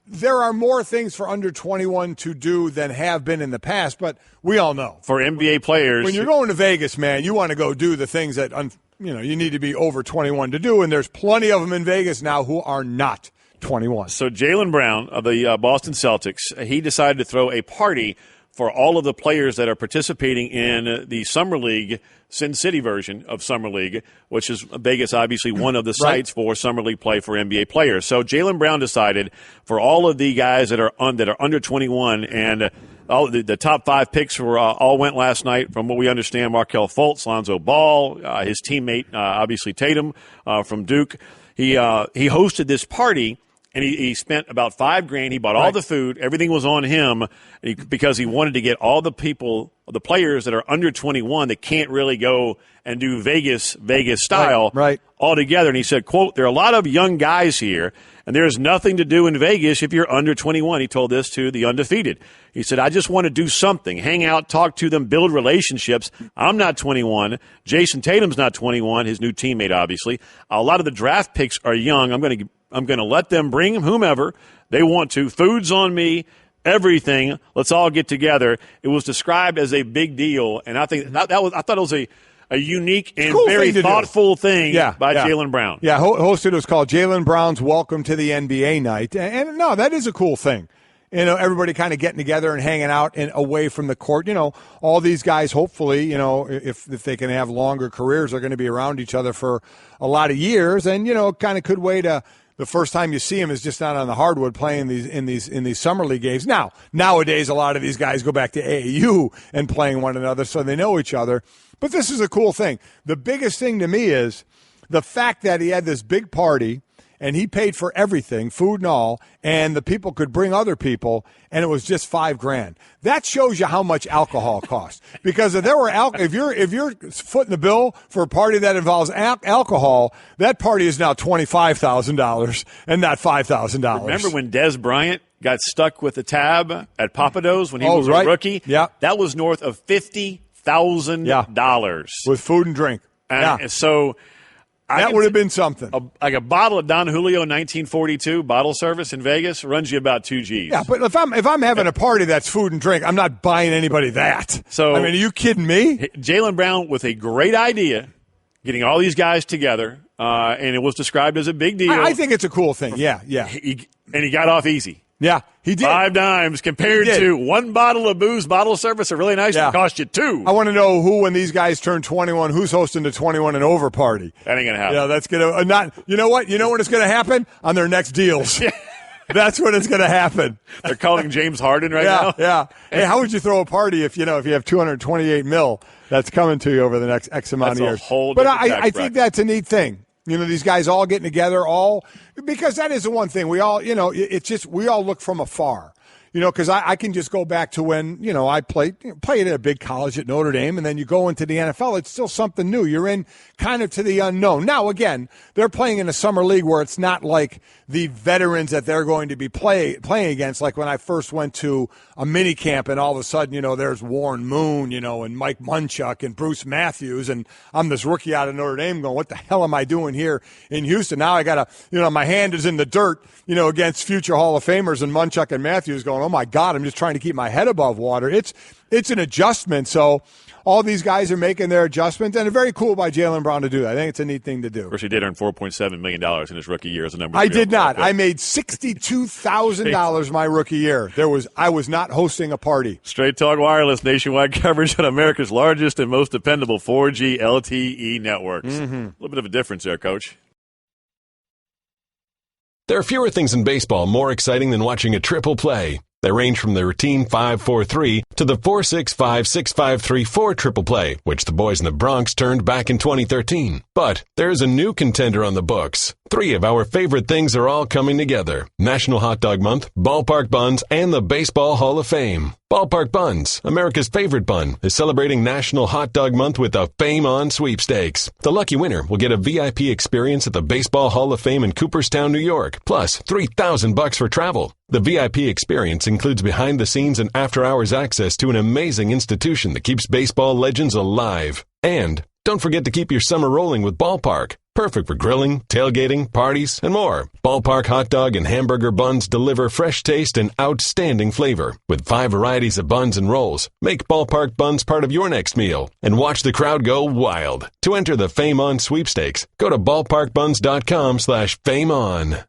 there are more things for under 21 to do than have been in the past, but we all know. For NBA players. When you're going to Vegas, man, you want to go do the things that you need to be over 21 to do, and there's plenty of them in Vegas now who are not 21. So Jaylen Brown of the Boston Celtics, he decided to throw a party for all of the players that are participating in the Summer League, Sin City version of Summer League, which is Vegas, obviously one of the sites for Summer League play for NBA players. So Jaylen Brown decided for all of the guys that are under 21, and all the top 5 picks were all went last night. From what we understand, Markelle Fultz, Lonzo Ball, his teammate, obviously Tatum from Duke. He hosted this party. And he spent about $5,000. He bought all the food. Everything was on him because he wanted to get all the people, the players that are under 21 that can't really go and do Vegas style all together. And he said, quote, there are a lot of young guys here, and there's nothing to do in Vegas if you're under 21. He told this to the Undefeated. He said, I just want to do something, hang out, talk to them, build relationships. I'm not 21. Jason Tatum's not 21, his new teammate, obviously. A lot of the draft picks are young. I'm going to let them bring whomever they want to. Food's on me, everything. Let's all get together. It was described as a big deal, and I thought it was a unique and cool very thing thoughtful thing by yeah. Jaylen Brown. Yeah, hosted, it was called Jaylen Brown's Welcome to the NBA Night. And no, that is a cool thing. You know, everybody kind of getting together and hanging out and away from the court. You know, all these guys, hopefully, you know, if they can have longer careers, are going to be around each other for a lot of years. And, you know, kind of could wait the first time you see him is just not on the hardwood playing in these summer league games. Now, nowadays, a lot of these guys go back to AAU and playing one another, so they know each other. But this is a cool thing. The biggest thing to me is the fact that he had this big party and he paid for everything, food and all, and the people could bring other people, and it was just $5,000. That shows you how much alcohol costs. Because if there were if you're footing the bill for a party that involves alcohol, that party is now $25,000 and not $5,000. Remember when Des Bryant got stuck with the tab at Papados when he was right. a rookie? Yeah, that was north of $50,000 with food and drink. And so. That would have been something. Like a bottle of Don Julio 1942 bottle service in Vegas runs you about $2,000. Yeah, but if I'm having a party that's food and drink, I'm not buying anybody that. So I mean, are you kidding me? Jaylen Brown with a great idea, getting all these guys together, and it was described as a big deal. I think it's a cool thing. Yeah. And he got off easy. Yeah, he did. $5 compared to one bottle of booze, bottle service, a really nice one cost you $2. I want to know who, when these guys turn 21, who's hosting the 21 and over party. That ain't going to happen. Yeah, that's going to not. You know what? You know when it's going to happen? On their next deals. That's when it's going to happen. They're calling James Harden now. Yeah. Hey, how would you throw a party if you have $228 million that's coming to you over the next X amount of years? But I think that's a neat thing. You know, these guys all getting together, because that is the one thing we all, it's just we all look from afar. You know, because I can just go back to when, I played at a big college at Notre Dame, and then you go into the NFL. It's still something new. You're in kind of to the unknown. Now, again, they're playing in a summer league where it's not like the veterans that they're going to be playing against. Like when I first went to a mini camp, and all of a sudden, there's Warren Moon, and Mike Munchak and Bruce Matthews, and I'm this rookie out of Notre Dame going, what the hell am I doing here in Houston? Now I got to, my hand is in the dirt, against future Hall of Famers and Munchak and Matthews going, oh my God, I'm just trying to keep my head above water. It's an adjustment. So all these guys are making their adjustments, and it's very cool by Jaylen Brown to do that. I think it's a neat thing to do. Of course, he did earn $4.7 million in his rookie year as a number. I did not. I made $62,000 my rookie year. I was not hosting a party. Straight Talk Wireless, nationwide coverage on America's largest and most dependable 4G LTE networks. Mm-hmm. A little bit of a difference there, Coach. There are fewer things in baseball more exciting than watching a triple play. They range from the routine 5-4-3 to the 4-6-5-6-5-3-4 triple play, which the boys in the Bronx turned back in 2013. But there's a new contender on the books. 3 of our favorite things are all coming together. National Hot Dog Month, Ballpark Buns, and the Baseball Hall of Fame. Ballpark Buns, America's favorite bun, is celebrating National Hot Dog Month with a Fame On sweepstakes. The lucky winner will get a VIP experience at the Baseball Hall of Fame in Cooperstown, New York, plus $3,000 for travel. The VIP experience includes behind-the-scenes and after-hours access to an amazing institution that keeps baseball legends alive. And don't forget to keep your summer rolling with Ballpark. Perfect for grilling, tailgating, parties, and more. Ballpark hot dog and hamburger buns deliver fresh taste and outstanding flavor. With 5 varieties of buns and rolls, make Ballpark Buns part of your next meal and watch the crowd go wild. To enter the Fame On sweepstakes, go to ballparkbuns.com/fameon.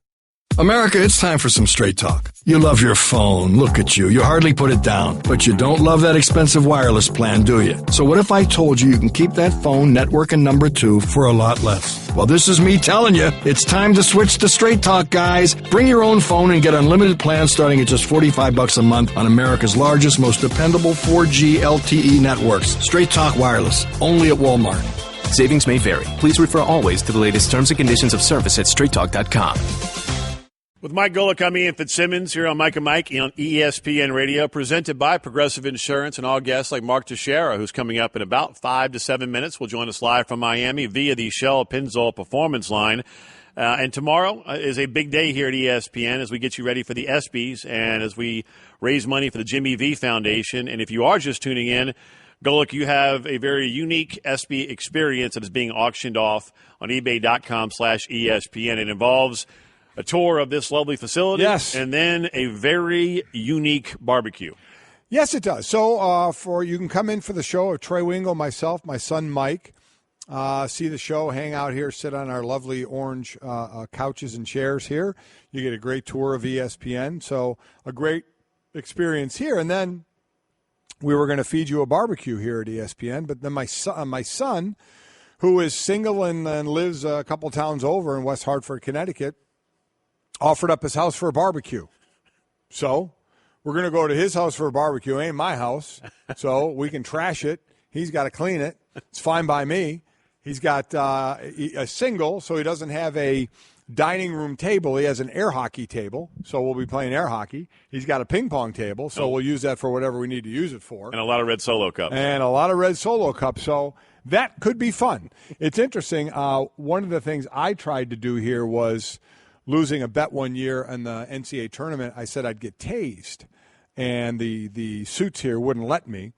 America, it's time for some straight talk. You love your phone. Look at you. You hardly put it down. But you don't love that expensive wireless plan, do you? So what if I told you can keep that phone network and number 2 for a lot less? Well, this is me telling you. It's time to switch to Straight Talk, guys. Bring your own phone and get unlimited plans starting at just $45 a month on America's largest, most dependable 4G LTE networks. Straight Talk Wireless. Only at Walmart. Savings may vary. Please refer always to the latest terms and conditions of service at straighttalk.com. With Mike Golic, I'm Ian Fitzsimmons here on Mike and Mike on ESPN Radio, presented by Progressive Insurance, and all guests like Mark Teixeria, who's coming up in about 5 to 7 minutes, will join us live from Miami via the Shell Pennzoil Performance Line. And tomorrow is a big day here at ESPN as we get you ready for the ESPYs and as we raise money for the Jimmy V Foundation. And if you are just tuning in, Golic, you have a very unique ESPY experience that is being auctioned off on ebay.com/ESPN. It involves a tour of this lovely facility, yes, and then a very unique barbecue. Yes, it does. So you can come in for the show of Trey Wingo, myself, my son Mike. see the show, hang out here, sit on our lovely orange couches and chairs here. You get a great tour of ESPN. So a great experience here. And then we were going to feed you a barbecue here at ESPN. But then my son, who is single and lives a couple towns over in West Hartford, Connecticut, offered up his house for a barbecue. So we're going to go to his house for a barbecue. It ain't my house, so we can trash it. He's got to clean it. It's fine by me. He's got a single, so he doesn't have a dining room table. He has an air hockey table, so we'll be playing air hockey. He's got a ping pong table, so we'll use that for whatever we need to use it for. And a lot of red Solo cups. So that could be fun. It's interesting. One of the things I tried to do here was losing a bet one year in the NCAA tournament. I said I'd get tased, and the suits here wouldn't let me.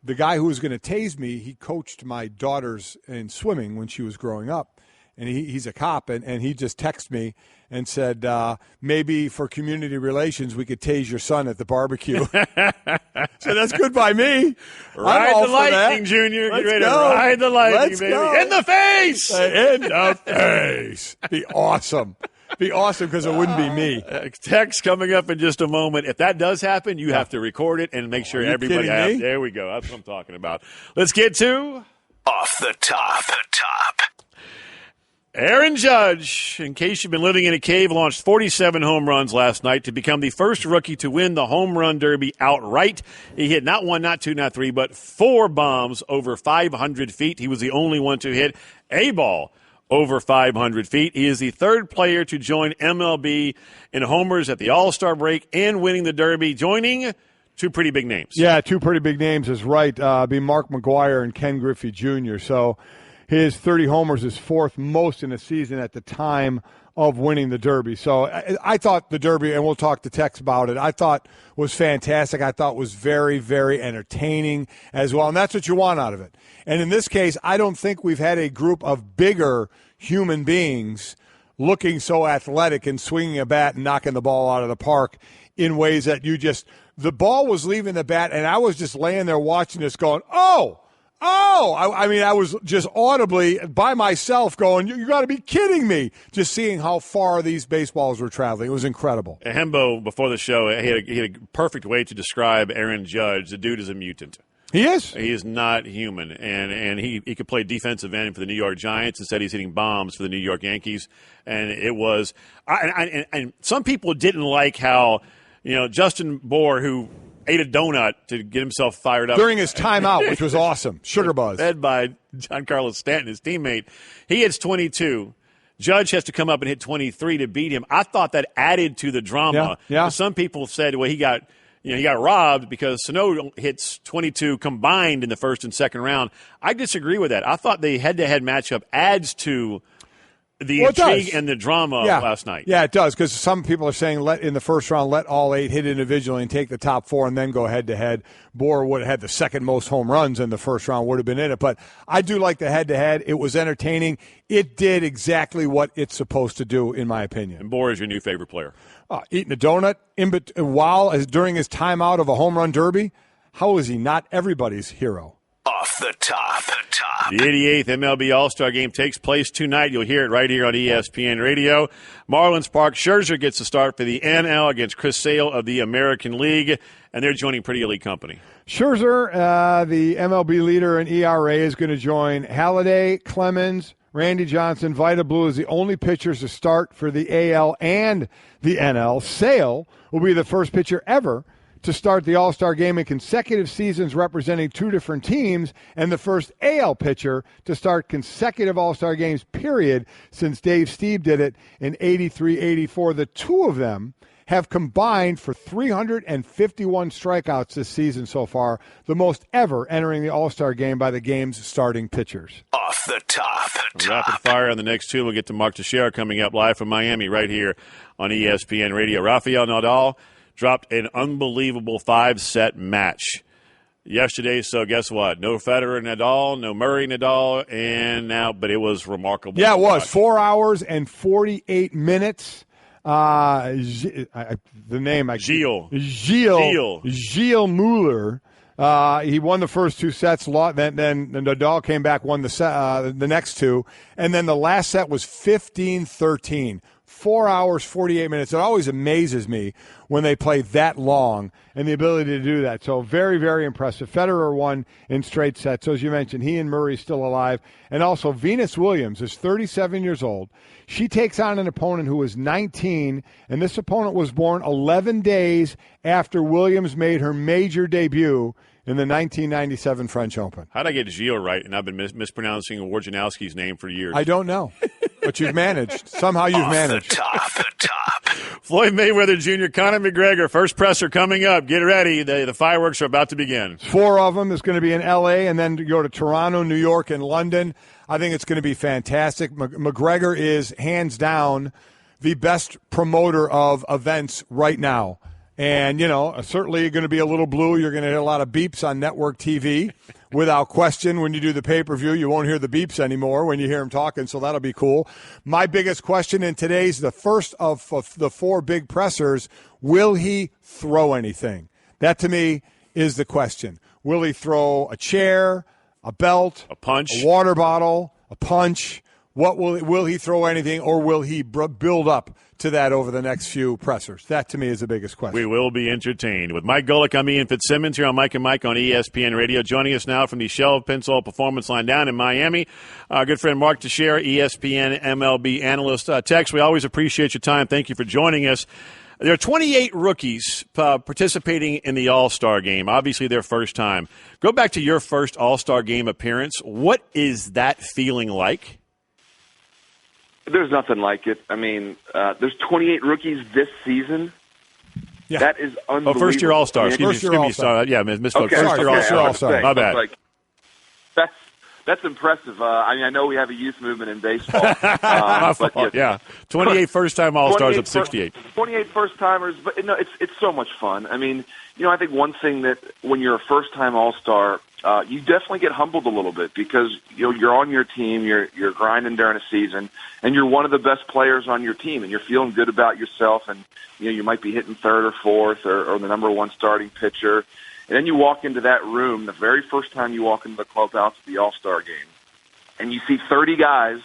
The guy who was going to tase me, he coached my daughters in swimming when she was growing up, and he's a cop, and he just texted me and said, maybe for community relations we could tase your son at the barbecue. So that's good by me. Ride the lightning, Junior. Get ready to ride the lightning, baby. In the face! In the face. Be awesome. Be awesome because it wouldn't be me. Text coming up in just a moment. If that does happen, you have to record it and make sure everybody has. There we go. That's what I'm talking about. Let's get to Off the Top. Aaron Judge, in case you've been living in a cave, launched 47 home runs last night to become the first rookie to win the home run derby outright. He hit not one, not two, not three, but 4 bombs over 500 feet. He was the only one to hit a ball over 500 feet. He is the third player to join MLB in homers at the All-Star break and winning the Derby, joining 2 pretty big names. Yeah, 2 pretty big names is right. Be Mark McGwire and Ken Griffey Jr. So his 30 homers is 4th most in a season at the time of winning the Derby. So I thought the Derby, and we'll talk to Tex about it, I thought was fantastic. I thought was very, very entertaining as well. And that's what you want out of it. And in this case, I don't think we've had a group of bigger human beings looking so athletic and swinging a bat and knocking the ball out of the park in ways that the ball was leaving the bat, and I was just laying there watching this going, I was just audibly by myself going, you got to be kidding me, just seeing how far these baseballs were traveling. It was incredible. Hembo, before the show, he had a perfect way to describe Aaron Judge. The dude is a mutant. He is. He is not human, and he could play defensive end for the New York Giants. Instead, he's hitting bombs for the New York Yankees. And it was and some people didn't like how, Justin Bohr, who ate a donut to get himself fired up during his timeout, which was awesome. Sugar buzz. Fed by John Carlos Stanton, his teammate. He hits 22. Judge has to come up and hit 23 to beat him. I thought that added to the drama. Yeah. Some people said, well, he got robbed because Sano hits 22 combined in the first and second round. I disagree with that. I thought the head-to-head matchup adds to the intrigue and the drama last night. Yeah, it does, because some people are saying in the first round, let all 8 hit individually and take the top 4 and then go head-to-head. Bohr would have had the second most home runs in the first round, would have been in it. But I do like the head-to-head. It was entertaining. It did exactly what it's supposed to do, in my opinion. And Bohr is your new favorite player. Eating a donut during his timeout of a home run derby. How is he not everybody's hero? Off the top. The 88th MLB All-Star Game takes place tonight. You'll hear it right here on ESPN Radio. Marlins Park. Scherzer gets the start for the NL against Chris Sale of the American League, and they're joining pretty elite company. Scherzer, the MLB leader in ERA, is going to join Halladay, Clemens, Randy Johnson. Vita Blue is the only pitchers to start for the AL and the NL. Sale will be the first pitcher ever to start the All-Star Game in consecutive seasons representing 2 different teams, and the first AL pitcher to start consecutive All-Star Games, period, since Dave Steve did it in 83-84. The 2 of them have combined for 351 strikeouts this season so far, the most ever entering the All-Star Game by the game's starting pitchers. Off the top. Rapid fire on the next 2. We'll get to Mark Teixeria coming up live from Miami right here on ESPN Radio. Rafael Nadal dropped an unbelievable 5-set match yesterday. So guess what? No Federer Nadal, no Murray Nadal, but it was remarkable. Yeah, it was 4 hours and 48 minutes. The name Gilles Muller He won the first 2 sets. Then Nadal came back, won the next 2. And then the last set was 15-13. 4 hours, 48 minutes. It always amazes me when they play that long and the ability to do that. So very, very impressive. Federer won in straight sets. So as you mentioned, he and Murray still alive. And also Venus Williams is 37 years old. She takes on an opponent who is 19, and this opponent was born 11 days after Williams made her major debut in the 1997 French Open. How'd I get Gio right, and I've been mispronouncing Wojnarowski's name for years? I don't know, but you've managed. Somehow you've managed. Off the top. Floyd Mayweather Jr., Conor McGregor, first presser coming up. Get ready. The fireworks are about to begin. 4 of them. It's going to be in L.A. and then go to Toronto, New York, and London. I think it's going to be fantastic. McGregor is, hands down, the best promoter of events right now. And, certainly you're going to be a little blue. You're going to hear a lot of beeps on network TV. Without question, when you do the pay-per-view, you won't hear the beeps anymore when you hear him talking, so that'll be cool. My biggest question in today's, the first of the 4 big pressers, will he throw anything? That, to me, is the question. Will he throw a chair, a belt, a punch, a water bottle, a punch? What will he throw anything, or will he build up to that over the next few pressers? That, to me, is the biggest question. We will be entertained. With Mike Golic, I'm Ian Fitzsimmons here on Mike and Mike on ESPN Radio. Joining us now from the Shell Pencil Performance Line down in Miami, our good friend Mark Teixeria, ESPN MLB analyst. Tex, we always appreciate your time. Thank you for joining us. There are 28 rookies participating in the All-Star Game, obviously their first time. Go back to your first All-Star Game appearance. What is that feeling like? There's nothing like it. I mean, there's 28 rookies this season. Yeah. That is unbelievable. Oh, first-year All-Star. Excuse me. Yeah, misspoke. Okay. First-year All-Star. My bad. That's impressive. I know we have a youth movement in baseball. My fault, yeah. 28 first-time All-Stars of 68. 28 first-timers, but it's so much fun. I mean, I think one thing that when you're a first-time All-Star, you definitely get humbled a little bit because you're on your team, you're grinding during a season, and you're one of the best players on your team, and you're feeling good about yourself, and you might be hitting third or fourth or the number one starting pitcher, and then you walk into that room the very first time you walk into the clubhouse at the All-Star Game, and you see 30 guys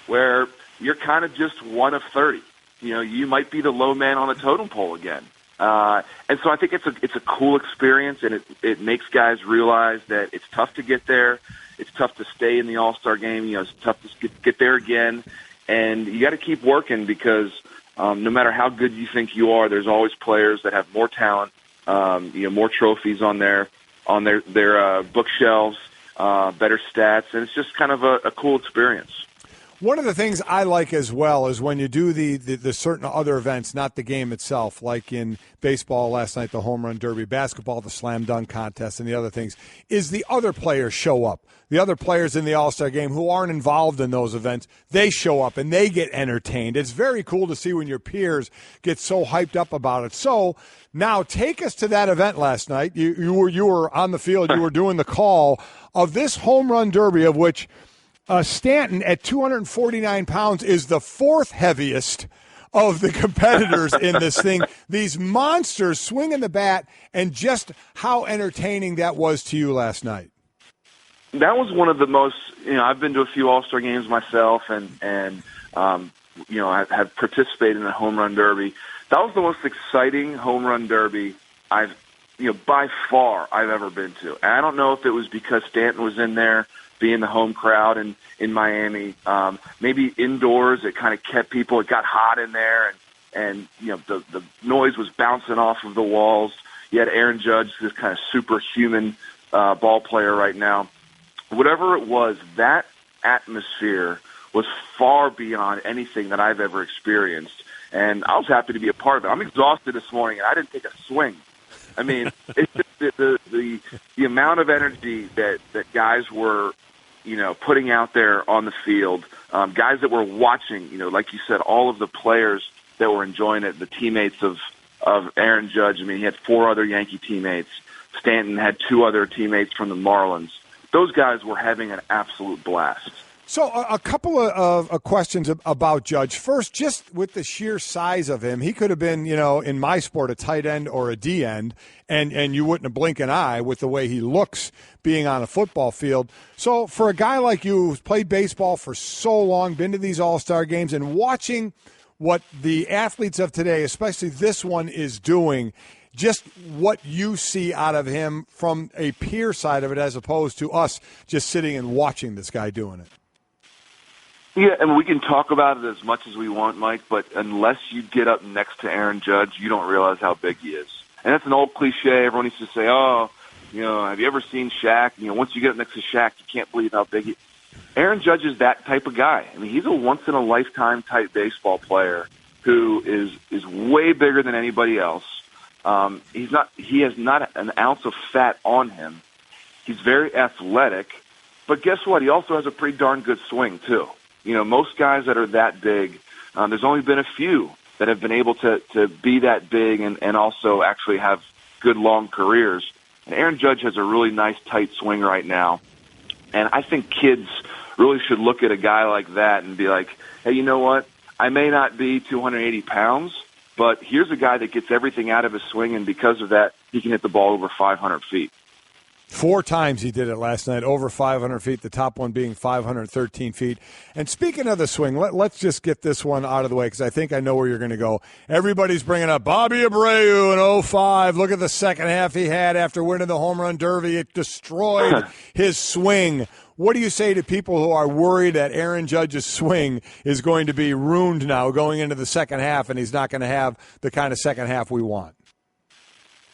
where you're kind of just one of 30. You might be the low man on the totem pole again. And so I think it's a cool experience, and it makes guys realize that it's tough to get there. It's tough to stay in the All-Star Game. It's tough to get there again. And you got to keep working because no matter how good you think you are, there's always players that have more talent, more trophies on their bookshelves, better stats, and it's just kind of a cool experience. One of the things I like as well is when you do the certain other events, not the game itself, like in baseball last night, the home run derby, basketball, the slam dunk contest, and the other things, is the other players show up. The other players in the All-Star Game who aren't involved in those events, they show up and they get entertained. It's very cool to see when your peers get so hyped up about it. So now take us to that event last night. You were on the field. You were doing the call of this home run derby, of which Stanton at 249 pounds is the 4th heaviest of the competitors in this thing. These monsters swinging the bat, and just how entertaining that was to you last night. That was one of the most, I've been to a few All-Star games myself and I have participated in a home run derby. That was the most exciting home run derby by far I've ever been to. And I don't know if it was because Stanton was in there, being the home crowd in Miami. Maybe indoors, it kind of kept people, it got hot in there, and the noise was bouncing off of the walls. You had Aaron Judge, this kind of superhuman ball player right now. Whatever it was, that atmosphere was far beyond anything that I've ever experienced, and I was happy to be a part of it. I'm exhausted this morning, and I didn't take a swing. I mean, it's just the amount of energy that guys were putting out there on the field, guys that were watching, like you said, all of the players that were enjoying it, the teammates of Aaron Judge. I mean, he had 4 other Yankee teammates. Stanton had 2 other teammates from the Marlins. Those guys were having an absolute blast. So a couple of questions about Judge. First, just with the sheer size of him, he could have been, in my sport, a tight end or a D end, and you wouldn't have blinked an eye with the way he looks being on a football field. So for a guy like you who's played baseball for so long, been to these all-star games, and watching what the athletes of today, especially this one, is doing, just what you see out of him from a peer side of it as opposed to us just sitting and watching this guy doing it. Yeah, and we can talk about it as much as we want, Mike, but unless you get up next to Aaron Judge, you don't realize how big he is. And that's an old cliche. Everyone used to say, have you ever seen Shaq? Once you get up next to Shaq, you can't believe how big he is. Aaron Judge is that type of guy. I mean, he's a once-in-a-lifetime type baseball player who is way bigger than anybody else. He has not an ounce of fat on him. He's very athletic. But guess what? He also has a pretty darn good swing, too. Most guys that are that big, there's only been a few that have been able to be that big and also actually have good long careers. And Aaron Judge has a really nice tight swing right now. And I think kids really should look at a guy like that and be like, hey, you know what? I may not be 280 pounds, but here's a guy that gets everything out of his swing, and because of that, he can hit the ball over 500 feet. 4 times he did it last night, over 500 feet, the top one being 513 feet. And speaking of the swing, let's just get this one out of the way because I think I know where you're going to go. Everybody's bringing up Bobby Abreu in 05. Look at the second half he had after winning the home run derby. It destroyed his swing. What do you say to people who are worried that Aaron Judge's swing is going to be ruined now going into the second half and he's not going to have the kind of second half we want?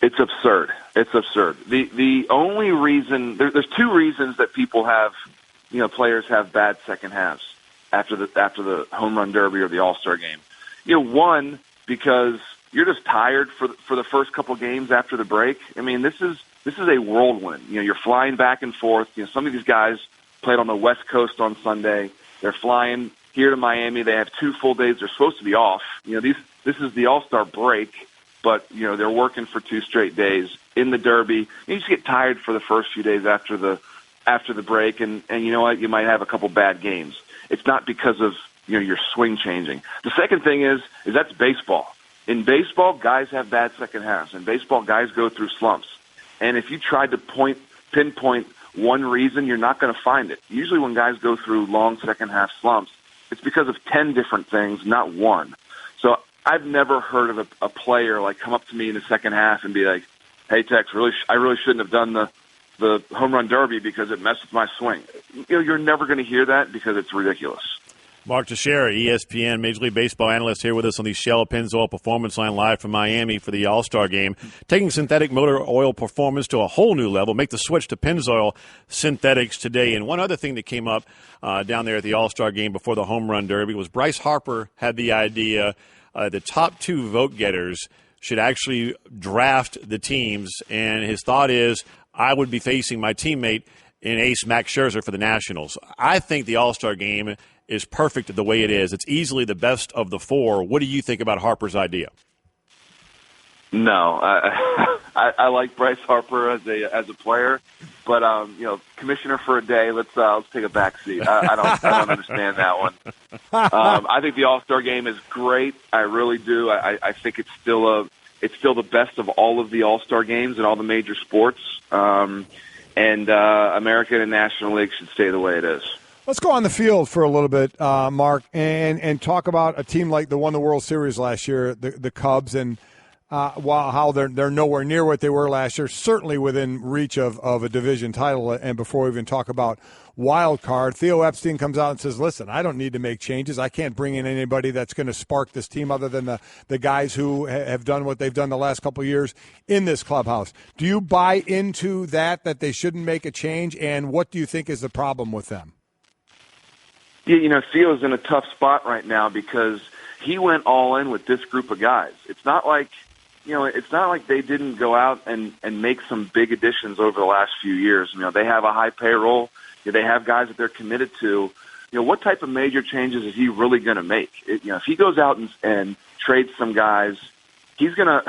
It's absurd. It's absurd. The only reason there's 2 reasons that people have, players have bad second halves after the home run derby or the All-Star game. One, because you're just tired for the first couple games after the break. I mean, this is a whirlwind. You're flying back and forth. Some of these guys played on the West Coast on Sunday. They're flying here to Miami. They have 2 full days. They're supposed to be off. This is the All-Star break. But, they're working for 2 straight days in the Derby. You just get tired for the first few days after the break, and you know what? You might have a couple bad games. It's not because of, your swing changing. The second thing is that's baseball. In baseball, guys have bad second halves. In baseball, guys go through slumps. And if you tried to pinpoint one reason, you're not going to find it. Usually when guys go through long second half slumps, it's because of 10 different things, not one. So I've never heard of a player come up to me in the second half and be like, "Hey Tex, I really shouldn't have done the home run derby because it messed with my swing." You're never going to hear that because it's ridiculous. Mark Teixeria, ESPN Major League Baseball analyst, here with us on the Shell Pennzoil Performance Line live from Miami for the All-Star Game. Taking synthetic motor oil performance to a whole new level. Make the switch to Pennzoil Synthetics today. And one other thing that came up down there at the All-Star Game before the home run derby was Bryce Harper had the idea the top 2 vote getters should actually draft the teams. And his thought is, I would be facing my teammate in ace Max Scherzer for the Nationals. I think the All-Star Game is perfect the way it is. It's easily the best of the 4. What do you think about Harper's idea? No, I like Bryce Harper as a player, but commissioner for a day. Let's take a back seat. I don't understand that one. I think the All-Star Game is great. I really do. I think it's still the best of all of the All-Star games in all the major sports. And American and National League should stay the way it is. Let's go on the field for a little bit, Mark, and talk about a team like the won the World Series last year, the Cubs, and how they're nowhere near what they were last year, certainly within reach of a division title. And before we even talk about wild card, Theo Epstein comes out and says, listen, I don't need to make changes. I can't bring in anybody that's going to spark this team other than the guys who have done what they've done the last couple of years in this clubhouse. Do you buy into that they shouldn't make a change, and what do you think is the problem with them? Yeah, Theo's in a tough spot right now because he went all in with this group of guys. It's not like they didn't go out and make some big additions over the last few years. They have a high payroll. They have guys that they're committed to. What type of major changes is he really going to make? If he goes out and trades some guys, he's gonna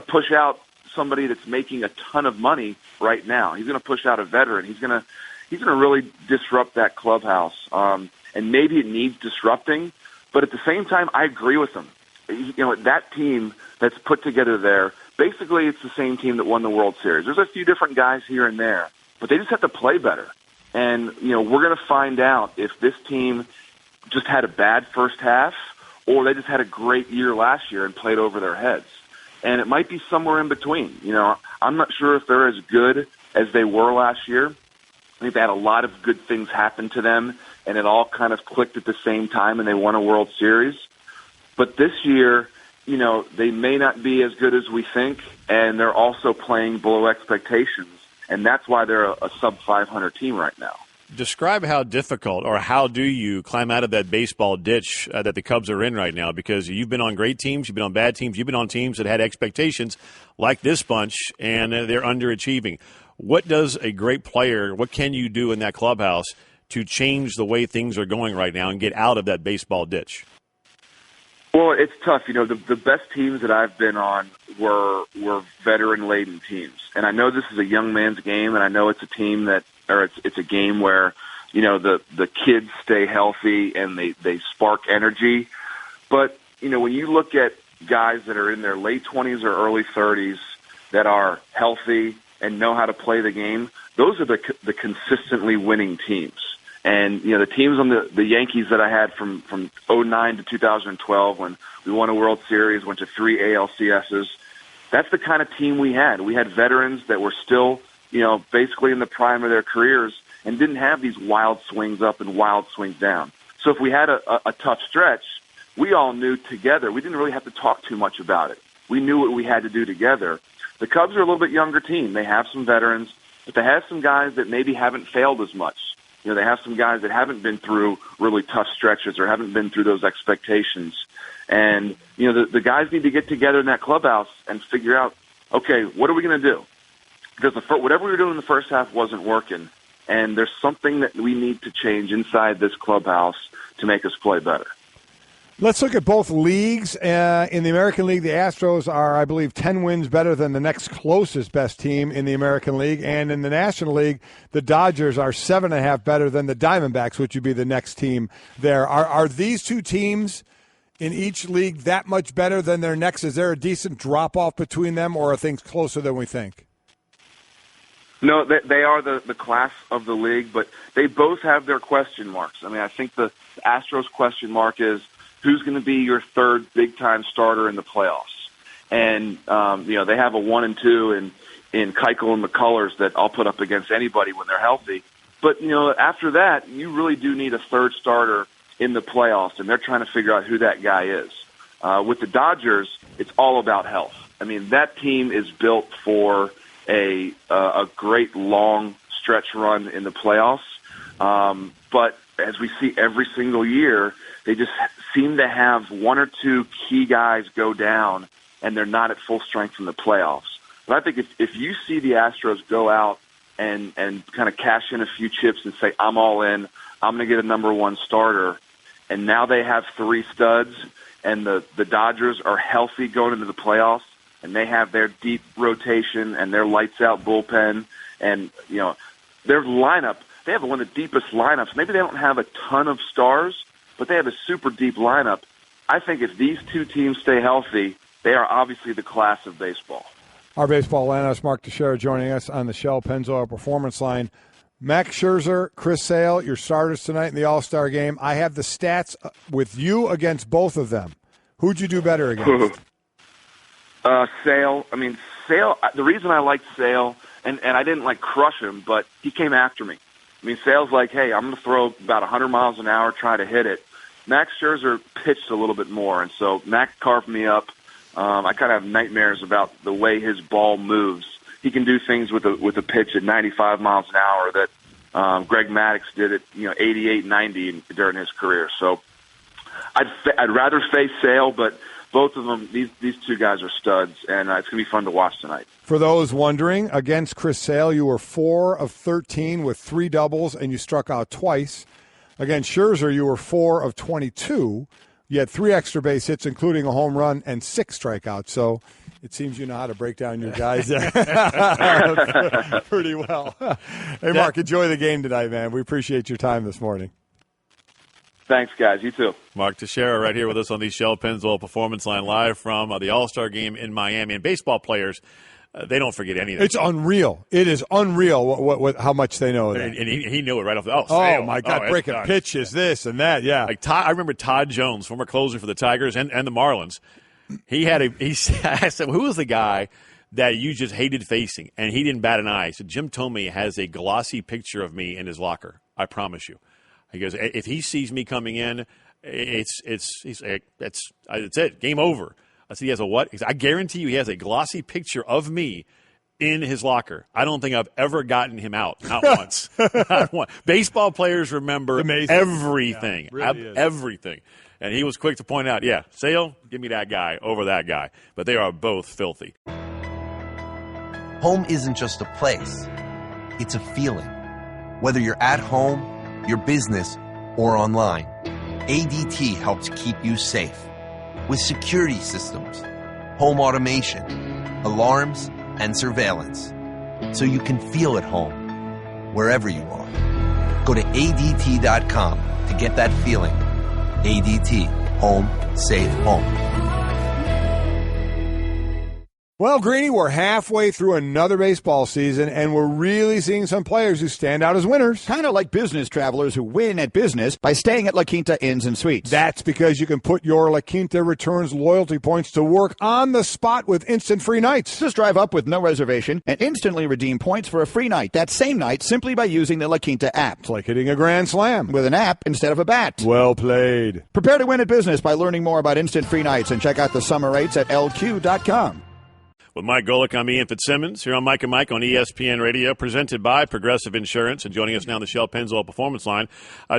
push out somebody that's making a ton of money right now. He's going to push out a veteran. He's going to he's going to really disrupt that clubhouse. And maybe it needs disrupting, but at the same time, I agree with him. You know, that team that's put together there, basically it's the same team that won the World Series. There's a few different guys here and there, but they just have to play better. And, you know, we're going to find out if this team just had a bad first half or they just had a great year last year and played over their heads. And it might be somewhere in between. You know, I'm not sure if they're as good as they were last year. I think they had a lot of good things happen to them, and it all kind of clicked at the same time, and they won a World Series. But this year, you know, they may not be as good as we think, and they're also playing below expectations, and that's why they're a sub-500 team right now. Describe how difficult, or how do you climb out of that baseball ditch that the Cubs are in right now? Because you've been on great teams, you've been on bad teams, you've been on teams that had expectations like this bunch, and they're underachieving. What does a great player, what can you do in that clubhouse to change the way things are going right now and get out of that baseball ditch? Well, it's tough. You know, the best teams that I've been on were veteran-laden teams. And I know this is a young man's game, and I know it's a team that, or it's a game where, you know, the kids stay healthy and they spark energy. But, you know, when you look at guys that are in their late 20s or early 30s that are healthy and know how to play the game, those are the consistently winning teams. And, you know, the teams on the Yankees that I had from 2009 to 2012 when we won a World Series, went to 3 ALCSs, that's the kind of team we had. We had veterans that were still, you know, basically in the prime of their careers and didn't have these wild swings up and wild swings down. So if we had a tough stretch, we all knew together. We didn't really have to talk too much about it. We knew what we had to do together. The Cubs are a little bit younger team. They have some veterans, but they have some guys that maybe haven't failed as much. You know, they have some guys that haven't been through really tough stretches or haven't been through those expectations. And, you know, the guys need to get together in that clubhouse and figure out, okay, what are we going to do? Because whatever we were doing in the first half wasn't working, and there's something that we need to change inside this clubhouse to make us play better. Let's look at both leagues. In the American League, the Astros are, I believe, 10 wins better than the next closest best team in the American League. And in the National League, the Dodgers are 7.5 better than the Diamondbacks, which would be the next team there. Are these two teams in each league that much better than their next? Is there a decent drop-off between them, or are things closer than we think? No, they are the class of the league, but they both have their question marks. I mean, I think the Astros question mark is, who's going to be your third big-time starter in the playoffs? And, you know, they have a 1 and 2 in Keuchel and McCullers that I'll put up against anybody when they're healthy. But, you know, after that, you really do need a third starter in the playoffs, and they're trying to figure out who that guy is. With the Dodgers, it's all about health. I mean, that team is built for a great long stretch run in the playoffs. But as we see every single year, they just seem to have 1 or 2 key guys go down, and they're not at full strength in the playoffs. But I think if you see the Astros go out and kind of cash in a few chips and say, I'm all in, I'm going to get a number 1 starter, and now they have 3 studs, and the Dodgers are healthy going into the playoffs, and they have their deep rotation and their lights-out bullpen, and, you know, their lineup, they have one of the deepest lineups. Maybe they don't have a ton of stars, but they have a super deep lineup. I think if these two teams stay healthy, they are obviously the class of baseball. Our baseball analyst, Mark Teixeria, joining us on the Shell Pennzoil Performance Line. Max Scherzer, Chris Sale, your starters tonight in the All-Star game. I have the stats with you against both of them. Who'd you do better against? Sale. I mean, Sale, the reason I liked Sale, and I didn't, crush him, but he came after me. I mean, Sale's like, hey, I'm going to throw about 100 miles an hour, try to hit it. Max Scherzer pitched a little bit more, and so Max carved me up. I kind of have nightmares about the way his ball moves. He can do things with a pitch at 95 miles an hour that Greg Maddux did at 88, 90 during his career. So I'd rather face Sale, but both of them, these two guys are studs, and it's going to be fun to watch tonight. For those wondering, against Chris Sale, you were 4 of 13 with 3 doubles, and you struck out twice. Against Scherzer, you were 4 of 22. You had 3 extra base hits, including a home run, and 6 strikeouts. So it seems you know how to break down your guys there pretty well. Hey, Mark, enjoy the game tonight, man. We appreciate your time this morning. Thanks, guys. You too. Mark Teixeria right here with us on the Shell Pennzoil Performance Line live from the All-Star Game in Miami. And baseball players, they don't forget anything. It's unreal. It is unreal what how much they know. And he knew it right off the my God, breaking pitches, this and that, yeah. Like I remember Todd Jones, former closer for the Tigers and the Marlins. I said, who was the guy that you just hated facing? And he didn't bat an eye. He said, Jim Thome has a glossy picture of me in his locker. I promise you. He goes, if he sees me coming in, it's it. Game over. I said, he has a what? He said, I guarantee you he has a glossy picture of me in his locker. I don't think I've ever gotten him out. Not once. Not once. Baseball players remember everything. Yeah, really everything. And he was quick to point out, Sale, give me that guy over that guy. But they are both filthy. Home isn't just a place. It's a feeling. Whether you're at home, your business, or online, ADT helps keep you safe. With security systems, home automation, alarms, and surveillance. So you can feel at home, wherever you are. Go to ADT.com to get that feeling. ADT. Home. Safe home. Well, Greeny, we're halfway through another baseball season, and we're really seeing some players who stand out as winners. Kind of like business travelers who win at business by staying at La Quinta Inns and Suites. That's because you can put your La Quinta Returns loyalty points to work on the spot with instant free nights. Just drive up with no reservation and instantly redeem points for a free night that same night simply by using the La Quinta app. It's like hitting a grand slam. With an app instead of a bat. Well played. Prepare to win at business by learning more about instant free nights and check out the summer rates at LQ.com. With Mike Golic, I'm Ian Fitzsimmons here on Mike and Mike on ESPN Radio, presented by Progressive Insurance. And joining us now on the Shell Pennzoil Performance Line,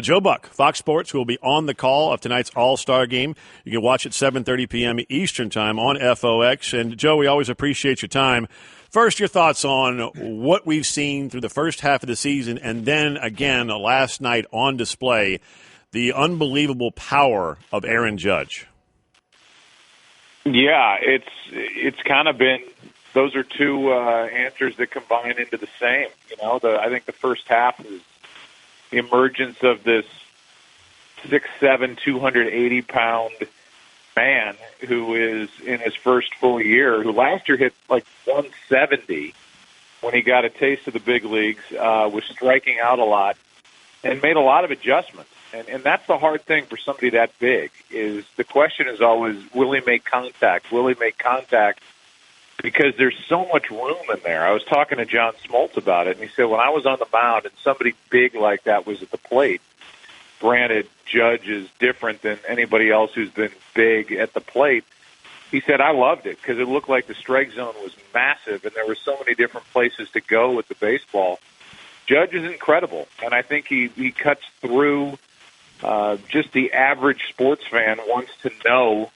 Joe Buck, Fox Sports, who will be on the call of tonight's All-Star Game. You can watch at 7:30 p.m. Eastern Time on FOX. And, Joe, we always appreciate your time. First, your thoughts on what we've seen through the first half of the season, and then, again, last night on display, the unbelievable power of Aaron Judge. Yeah, it's kind of been – those are two answers that combine into the same. You know, I think the first half is the emergence of this 6'7", 280-pound man who is in his first full year, who last year hit like 170 when he got a taste of the big leagues, was striking out a lot, and made a lot of adjustments. And that's the hard thing for somebody that big, is the question is always, will he make contact? Will he make contact? Because there's so much room in there. I was talking to John Smoltz about it, and he said, when I was on the mound and somebody big like that was at the plate, granted, Judge is different than anybody else who's been big at the plate, he said, I loved it because it looked like the strike zone was massive, and there were so many different places to go with the baseball. Judge is incredible, and I think he cuts through. Just the average sports fan wants to know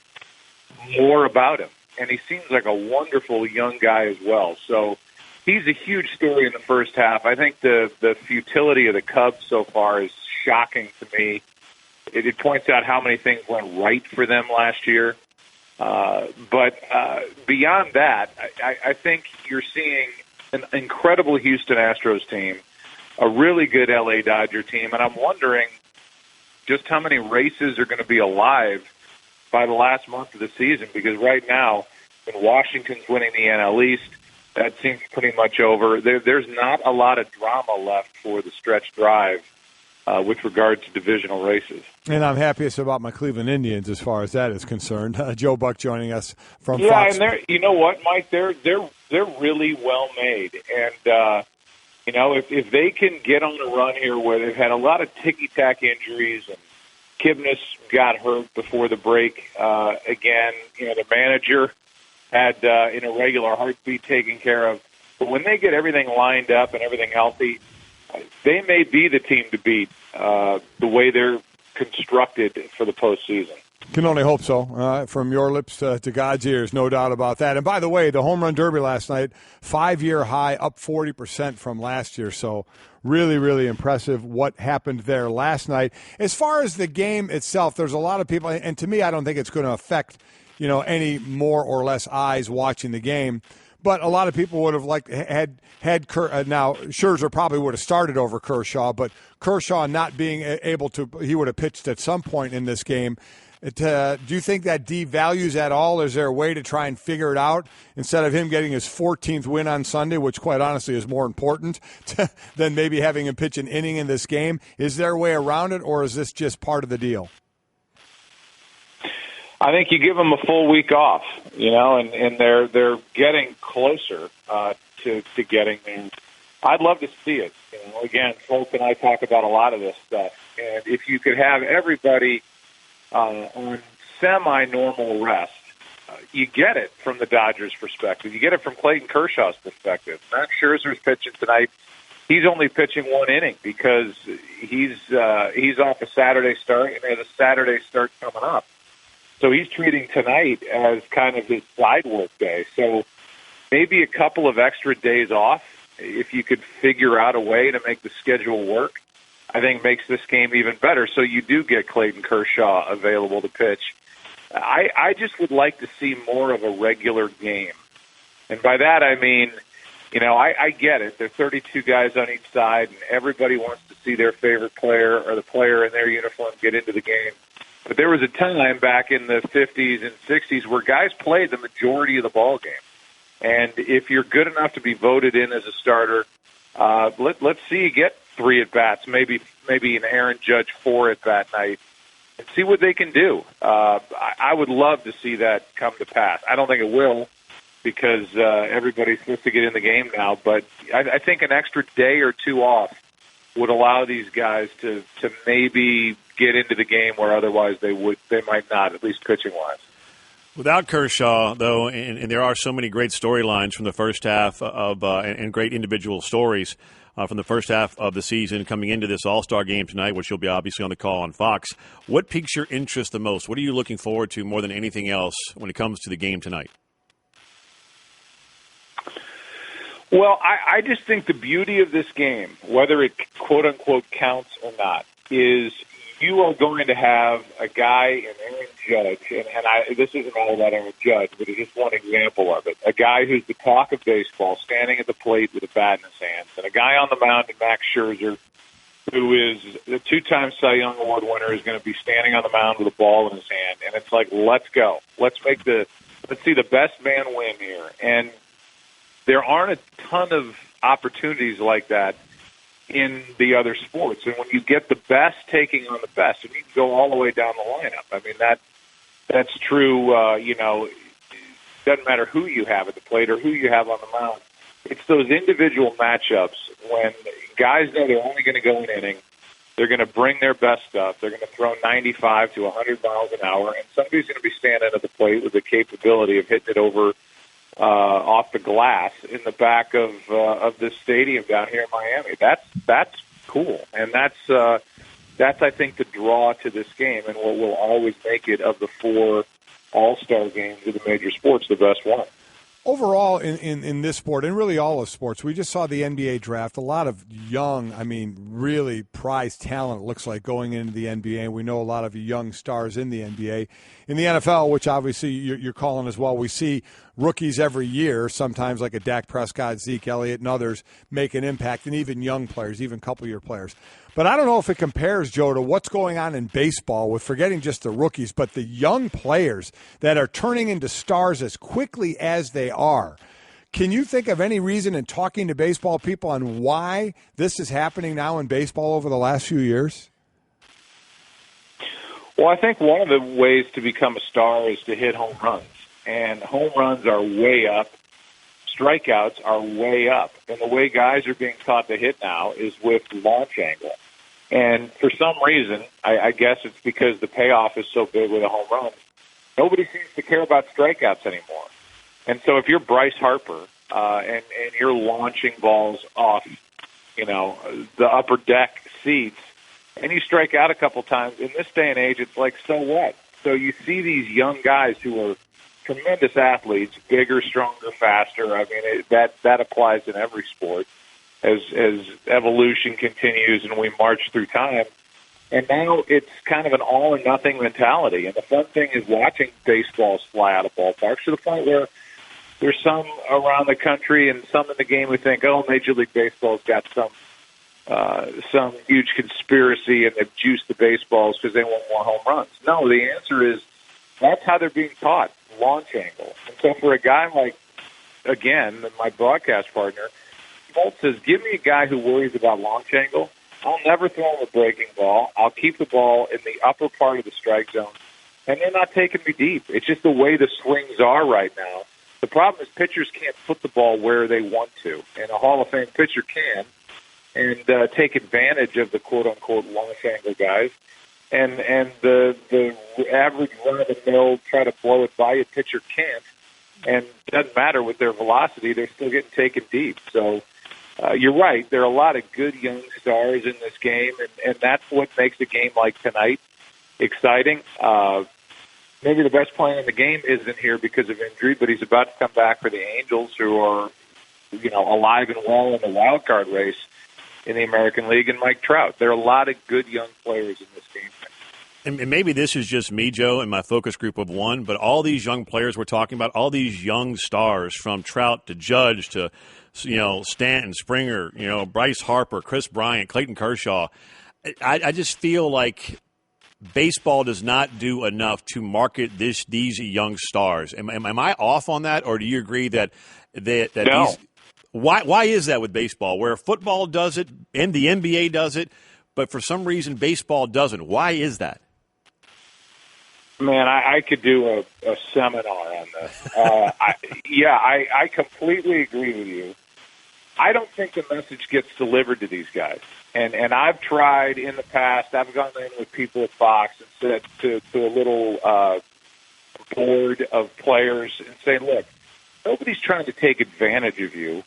more about him. And he seems like a wonderful young guy as well. So he's a huge story in the first half. I think the futility of the Cubs so far is shocking to me. It points out how many things went right for them last year. But beyond that, I think you're seeing an incredible Houston Astros team, a really good LA Dodger team, and I'm wondering just how many races are going to be alive by the last month of the season, because right now, when Washington's winning the NL East, that seems pretty much over. There's not a lot of drama left for the stretch drive with regard to divisional races. And I'm happiest about my Cleveland Indians as far as that is concerned. Joe Buck joining us from Fox. Fox. Yeah, and you know what, Mike? They're really well made, and you know, if they can get on a run here where they've had a lot of ticky-tack injuries and Kibnis got hurt before the break again, you know, the manager had an irregular heartbeat taken care of. But when they get everything lined up and everything healthy, they may be the team to beat the way they're constructed for the postseason. Can only hope so. From your lips to God's ears, no doubt about that. And by the way, the home run derby last night, 5-year high, up 40% from last year. So really, really impressive what happened there last night. As far as the game itself, there's a lot of people, and to me, I don't think it's going to affect, any more or less eyes watching the game. But a lot of people would have had now Scherzer probably would have started over Kershaw, but Kershaw not being able to, he would have pitched at some point in this game. Do you think that devalues at all? Is there a way to try and figure it out instead of him getting his 14th win on Sunday, which quite honestly is more important than maybe having him pitch an inning in this game? Is there a way around it, or is this just part of the deal? I think you give them a full week off, and they're getting closer to getting there. I'd love to see it. Again, Folk and I talk about a lot of this stuff, and if you could have everybody on semi-normal rest, you get it from the Dodgers' perspective. You get it from Clayton Kershaw's perspective. Max Scherzer's pitching tonight. He's only pitching one inning because he's off a Saturday start, and there's a Saturday start coming up. So he's treating tonight as kind of his side work day. So maybe a couple of extra days off, if you could figure out a way to make the schedule work, I think makes this game even better. So you do get Clayton Kershaw available to pitch. I just would like to see more of a regular game. And by that I mean, I get it. There are 32 guys on each side, and everybody wants to see their favorite player or the player in their uniform get into the game. But there was a time back in the 50s and 60s where guys played the majority of the ball game. And if you're good enough to be voted in as a starter, let's see you get 3 at-bats, maybe an Aaron Judge 4 at-bat night, and see what they can do. I would love to see that come to pass. I don't think it will because everybody's supposed to get in the game now, but I think an extra day or 2 off would allow these guys to maybe get into the game where otherwise they might not, at least pitching-wise. Without Kershaw, though, and there are so many great storylines from the first half of and great individual stories from the first half of the season coming into this All-Star game tonight, which you'll be obviously on the call on Fox. What piques your interest the most? What are you looking forward to more than anything else when it comes to the game tonight? Well, I just think the beauty of this game, whether it quote-unquote counts or not, is you are going to have a guy in Aaron Judge, and this isn't all about Aaron Judge, but it's just one example of it, a guy who's the talk of baseball, standing at the plate with a bat in his hands, and a guy on the mound, Max Scherzer, who is the 2-time Cy Young Award winner, is going to be standing on the mound with a ball in his hand, and it's like, let's go. Let's see the best man win here. And there aren't a ton of opportunities like that in the other sports. And when you get the best taking on the best, and you can go all the way down the lineup. I mean, that's true, it doesn't matter who you have at the plate or who you have on the mound. It's those individual matchups when guys know they're only going to go an inning. They're going to bring their best stuff. They're going to throw 95 to 100 miles an hour, and somebody's going to be standing at the plate with the capability of hitting it over off the glass in the back of this stadium down here in Miami. That's cool, and that's I think the draw to this game, and what will always make it of the 4 All-Star games of the major sports the best one. Overall, in this sport, and really all of sports, we just saw the NBA draft. A lot of young, really prized talent, it looks like, going into the NBA. We know a lot of young stars in the NBA. In the NFL, which obviously you're calling as well, we see rookies every year, sometimes like a Dak Prescott, Zeke Elliott, and others make an impact, and even young players, even couple-year players. But I don't know if it compares, Joe, to what's going on in baseball with forgetting just the rookies, but the young players that are turning into stars as quickly as they are. Can you think of any reason in talking to baseball people on why this is happening now in baseball over the last few years? Well, I think one of the ways to become a star is to hit home runs. And home runs are way up. Strikeouts are way up. And the way guys are being taught to hit now is with launch angle. And for some reason, I guess it's because the payoff is so big with a home run, nobody seems to care about strikeouts anymore. And so if you're Bryce Harper and you're launching balls off, the upper deck seats, and you strike out a couple times, in this day and age, it's like, so what? so you see these young guys who are tremendous athletes, bigger, stronger, faster. I mean, that applies in every sport as evolution continues and we march through time. And now it's kind of an all-or-nothing mentality. And the fun thing is watching baseballs fly out of ballparks to the point where there's some around the country and some in the game who think, oh, Major League Baseball's got some huge conspiracy and they've juiced the baseballs because they want more home runs. No, the answer is that's how they're being taught, launch angle. And so for a guy like, again, my broadcast partner, Bolt says, give me a guy who worries about launch angle. I'll never throw him a breaking ball. I'll keep the ball in the upper part of the strike zone, and they're not taking me deep. It's just the way the swings are right now. The problem is pitchers can't put the ball where they want to, and a Hall of Fame pitcher can, and take advantage of the quote-unquote launch angle guys. And the average run-of-the-mill, try to blow it by you pitcher can't, and it doesn't matter with their velocity, they're still getting taken deep. So you're right, there are a lot of good young stars in this game, and that's what makes a game like tonight exciting. Maybe the best player in the game isn't here because of injury, but he's about to come back for the Angels, who are, alive and well in the wild card race in the American League, and Mike Trout. There are a lot of good young players in this game. And maybe this is just me, Joe, and my focus group of one, but all these young players we're talking about, all these young stars, from Trout to Judge to, Stanton, Springer, Bryce Harper, Chris Bryant, Clayton Kershaw, I just feel like baseball does not do enough to market these young stars. Am I off on that, or do you agree that no. Why is that with baseball, where football does it and the NBA does it, but for some reason baseball doesn't? Why is that? Man, I could do a seminar on this. I completely agree with you. I don't think the message gets delivered to these guys. And I've tried in the past, I've gone in with people at Fox and said to a little board of players and say, look, nobody's trying to take advantage of you.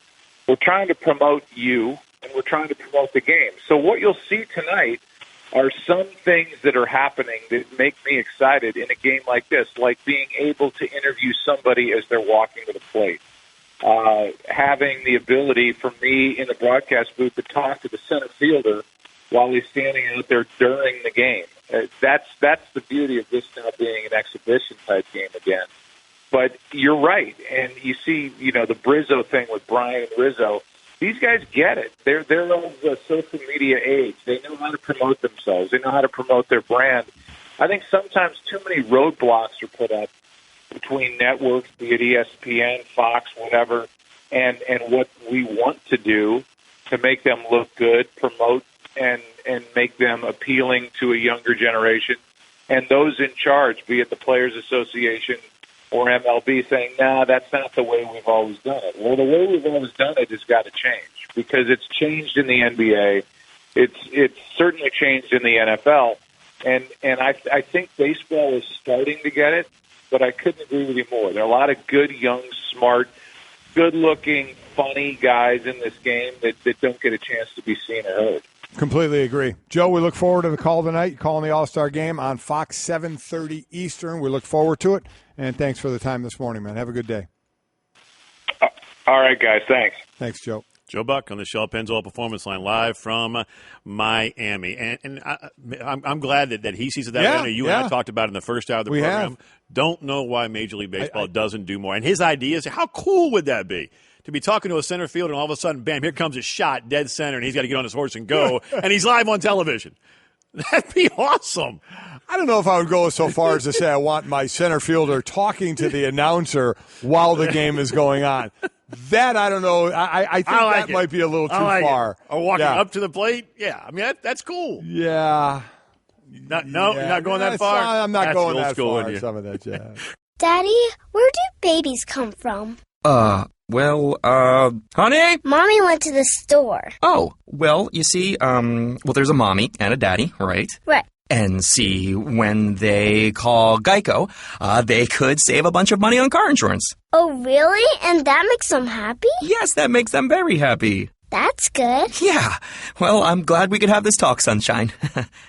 We're trying to promote you, and we're trying to promote the game. So what you'll see tonight are some things that are happening that make me excited in a game like this, like being able to interview somebody as they're walking to the plate, having the ability for me in the broadcast booth to talk to the center fielder while he's standing out there during the game. That's the beauty of this now being an exhibition-type game again. But you're right, and you see, the Brizzo thing with Brian and Rizzo. These guys get it. They're of the social media age. They know how to promote themselves. They know how to promote their brand. I think sometimes too many roadblocks are put up between networks, be it ESPN, Fox, whatever, and what we want to do to make them look good, promote, and make them appealing to a younger generation. And those in charge, be it the Players Association or MLB, saying, nah, that's not the way we've always done it. Well, the way we've always done it has got to change, because it's changed in the NBA. It's certainly changed in the NFL. And I think baseball is starting to get it, but I couldn't agree with you more. There are a lot of good, young, smart, good-looking, funny guys in this game that don't get a chance to be seen or heard. Completely agree. Joe, we look forward to the call tonight. You're calling the All-Star Game on Fox 7:30 Eastern. We look forward to it. And thanks for the time this morning, man. Have a good day. All right, guys. Thanks. Thanks, Joe. Joe Buck on the Shell Pennzoil Performance Line, live from Miami. And I'm glad that he sees it that way. I know you and I talked about it in the first hour of the program. Don't know why Major League Baseball doesn't do more. And his ideas, how cool would that be? To be talking to a center fielder and all of a sudden, bam, here comes a shot, dead center, and he's got to get on his horse and go, and he's live on television. That'd be awesome. I don't know if I would go so far as to say I want my center fielder talking to the announcer while the game is going on. That, I don't know. I think that might be a little too far. Or walking up to the plate? Yeah. I mean, that's cool. Yeah. You're not going that far? I'm not going that far. In some of that, yeah. Daddy, where do babies come from? Honey? Mommy went to the store. Oh, well, you see, there's a mommy and a daddy, right? Right. And see, when they call Geico, they could save a bunch of money on car insurance. Oh, really? And that makes them happy? Yes, that makes them very happy. That's good. Yeah. Well, I'm glad we could have this talk, Sunshine.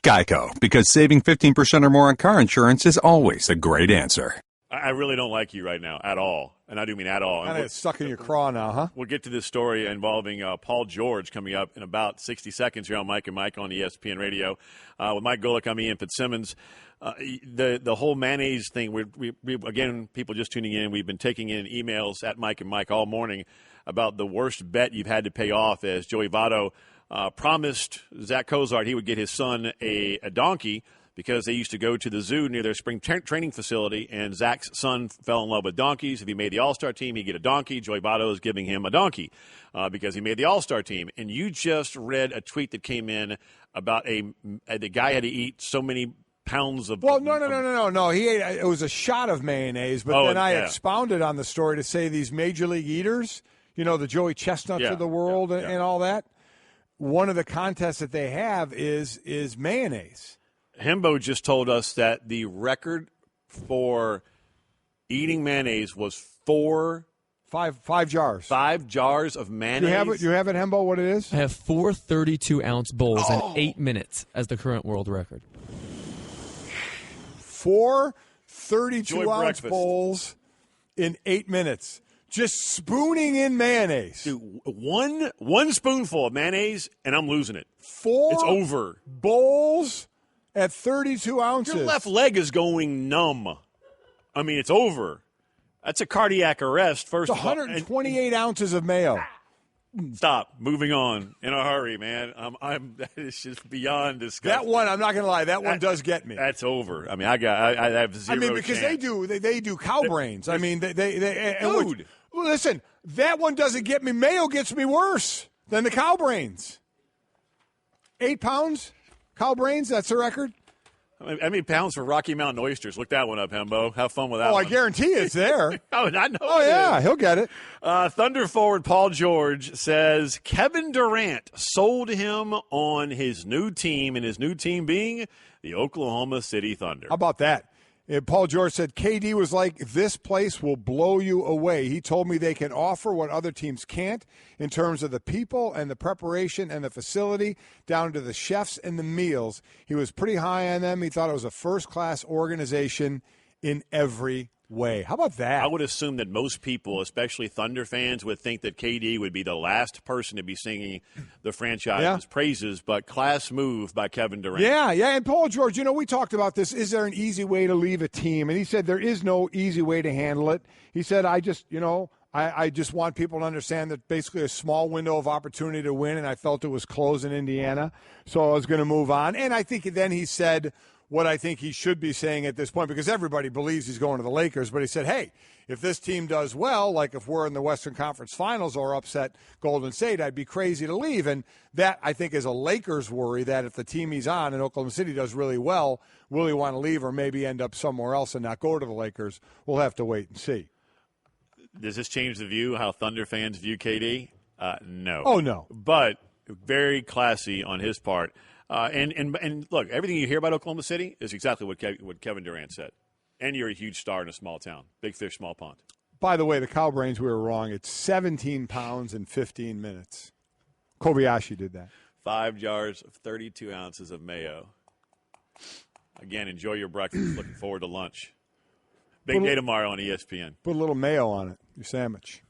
Geico, because saving 15% or more on car insurance is always a great answer. I really don't like you right now at all, and I do mean at all. Kind of stuck in your craw now, huh? We'll get to this story involving Paul George coming up in about 60 seconds here on Mike and Mike on ESPN Radio. With Mike Golic, I'm Ian Fitzsimmons. The whole mayonnaise thing, we again, people just tuning in, we've been taking in emails at Mike and Mike all morning about the worst bet you've had to pay off, as Joey Votto promised Zach Cozart he would get his son a donkey because they used to go to the zoo near their spring training facility, and Zach's son fell in love with donkeys. If he made the All-Star team, he'd get a donkey. Joey Votto is giving him a donkey because he made the All-Star team. And you just read a tweet that came in about the guy had to eat so many pounds of... Well, no. He ate, it was a shot of mayonnaise, but then I expounded on the story to say these major league eaters, the Joey Chestnuts of the world and all that, one of the contests that they have is mayonnaise. Hembo just told us that the record for eating mayonnaise was five jars. 5 jars of mayonnaise. You have it, Hembo, what it is? I have 4 32-ounce bowls in 8 minutes as the current world record. 4 32-ounce bowls in 8 minutes. Just spooning in mayonnaise. Dude, one spoonful of mayonnaise, and I'm losing it. 4 It's over. Bowls at 32 ounces. Your left leg is going numb. I mean, it's over. That's a cardiac arrest, first of all. 128 ounces of mayo. Stop. Moving on in a hurry, man. That is just beyond disgusting. That one, I'm not going to lie, that one does get me. That's over. I mean, I have zero. I mean, because chance. they do cow brains. I mean, they dude. Listen, that one doesn't get me. Mayo gets me worse than the cow brains. 8 pounds, cow brains. That's the record. How many pounds for Rocky Mountain oysters? Look that one up, Hembo. Have fun with that one. I guarantee it's there. I know. Oh, yeah, he'll get it. Thunder forward Paul George says Kevin Durant sold him on his new team, and his new team being the Oklahoma City Thunder. How about that? Paul George said, KD was like, this place will blow you away. He told me they can offer what other teams can't in terms of the people and the preparation and the facility, down to the chefs and the meals. He was pretty high on them. He thought it was a first-class organization in every way. How about that? I would assume that most people, especially Thunder fans, would think that KD would be the last person to be singing the franchise's praises, but class move by Kevin Durant. Yeah, and Paul George, we talked about this. Is there an easy way to leave a team? And he said there is no easy way to handle it. He said, I just want people to understand that basically a small window of opportunity to win, and I felt it was closed in Indiana, so I was going to move on. And I think then he said what I think he should be saying at this point, because everybody believes he's going to the Lakers, but he said, hey, if this team does well, like if we're in the Western Conference Finals or upset Golden State, I'd be crazy to leave. And that, I think, is a Lakers worry, that if the team he's on in Oklahoma City does really well, will he want to leave or maybe end up somewhere else and not go to the Lakers? We'll have to wait and see. Does this change the view, how Thunder fans view KD? No. Oh, no. But very classy on his part. And look, everything you hear about Oklahoma City is exactly what Kevin Durant said. And you're a huge star in a small town. Big fish, small pond. By the way, the cow brains, we were wrong. It's 17 pounds in 15 minutes. Kobayashi did that. 5 jars of 32 ounces of mayo. Again, enjoy your breakfast. Looking forward to lunch. Big day tomorrow on ESPN. Put a little mayo on it, your sandwich.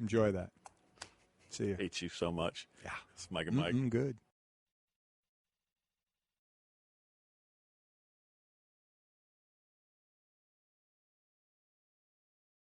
Enjoy that. See you. Hate you so much. Yeah. It's Mike and Mike. Good.